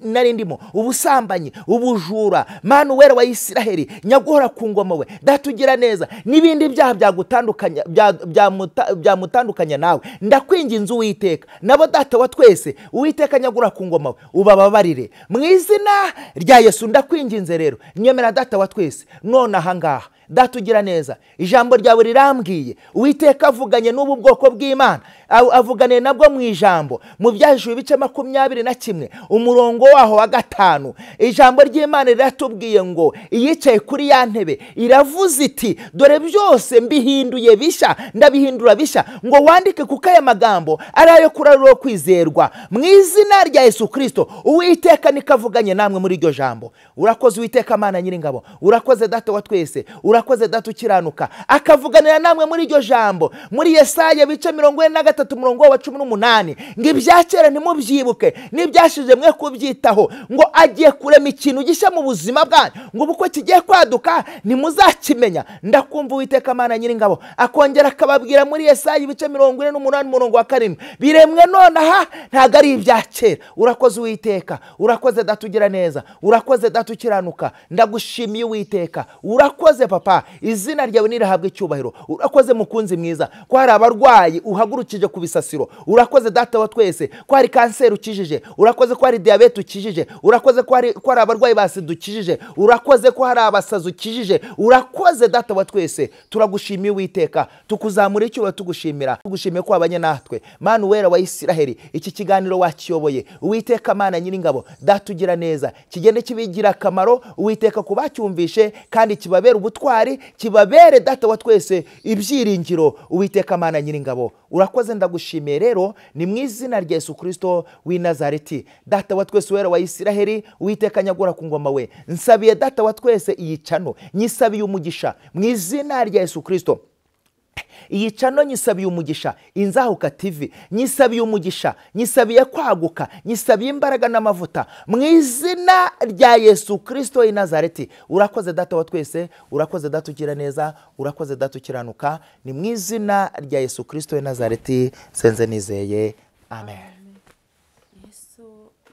nari ndimo, ubusambanyi, ubujura. Mana uwera wa Isiraheli nyagora ku ngoma we, Data ugira neza n'ibindi byaha byamutandukanya nawe. Ndakwinginze Uwiteka nabo Data wa twese Uwiteka nyagura ku ngoma ubababarire mu izina rya Yesu. Ndakwinginze rero nyemera Data wa twese none aha ngaha Data ugira neza, ijambo ryawe rirambwiye Uwiteka avuganye n'ubu bwoko bw'Imana, avugane nabwo mu ijambo mu Byahishuwe ibice 21 umurongo waho wa 5. Ijambo ry'Imana riratubwiye ngo iyicaye kuri ya ntebe iravuze iti dore byose mbihinduye bishya, ndabihindura bishya, ngo wandike kuko aya magambo ari ayo kurarura kwizerwa mu izina rya Yesu Kristo. Uwiteka nikavuganye namwe muri iryo jambo. Urakoze Uwiteka Mana Nyiringabo, urakoze Data wa twese, urakoze Data ukiranuka akavuganira namwe muri iryo jambo muri Yesaya bice 43 umurongo wa 18 ngo ibyakera ntimubyibuke n'ibyashije mwe kubyitaho, ngo agiye kurema ikintu gishya mu buzima bwanyu, ngo uko kigiye kwaduka ntimuzakimenya. Ndakumva Uwiteka Mana Nyiringabo akongera akababwira muri Yesaya ibice 48 umurongo wa 7 biremwe none aha ntago ari ibyakera. Urakoze Uwiteka, urakoze Data ugira neza, urakoze Data ukiranuka, ndagushimiye Uwiteka, urakoze Papa. papa, izina ryawe nirahabwe icyubahiro. Urakoze mukunzi mwiza ko hari abarwayi uhagurukije ku bisasiro. Urakoze data wa twese ko hari kanseri ukijije. Urakoze ko hari diyabete ukijije. Urakoze ko hari abarwayi ba sida ukijije. Urakoze ko hari abasazi ukijije. Urakoze data wa twese, turagushimiye Uwiteka, tukuzamura icyubahiro, tugushimiye ko wabanye natwe. Mana wera wa Isiraheli, iki kiganiro wakiyoboye Uwiteka Mana Nyiringabo, data ugira neza, kigende kibigira akamaro Uwiteka ku bacyumvishe, kandi kibabere ubutwari, kibabere data wa twese ibyiringiro Uwiteka Mana Nyiringabo. Urakoze ndagushimiye rero, ni mu izina rya Yesu Kristo w'i Nazareti. Data wa twese wera wa Isiraheli, Uwiteka nyagura ku ngoma we, nsabiye data wa twese iyi cano, nyisabiye umugisha mu izina rya Yesu Kristo. Iyi cano nyisabiye umugisha, Inzahuka TV nyisabiye umugisha, nyisabiye kwaguka, nyisabiye imbaraga n'amavuta mu izina rya Yesu Kristo w'i Nazareti. Urakoze data wa twese, urakoze data ugira neza, urakoze data ukiranuka, ni mu izina rya Yesu Kristo w'i Nazareti senze nizeye, amen. Yesu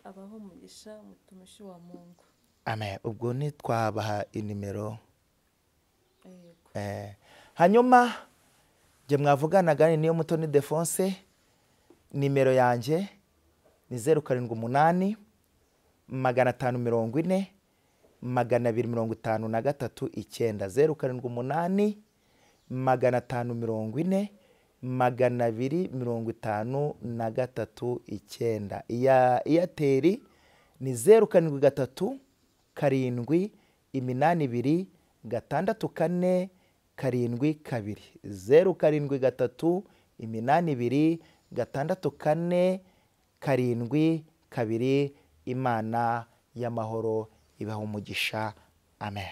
abaho umugisha, mutumishi wa Mungu. Amen. Ubwo nitwabaha inimero hanyuma je mwavuganaga niyo Mutoni Defonse, nimero yanjye ni 078 540 253 9, 078 540 253 9. Iya Airtel ni 073 7 8 2 6 4 2, 073 8 2 6 4 2. Imana y'amahoro ibaha umugisha, amen.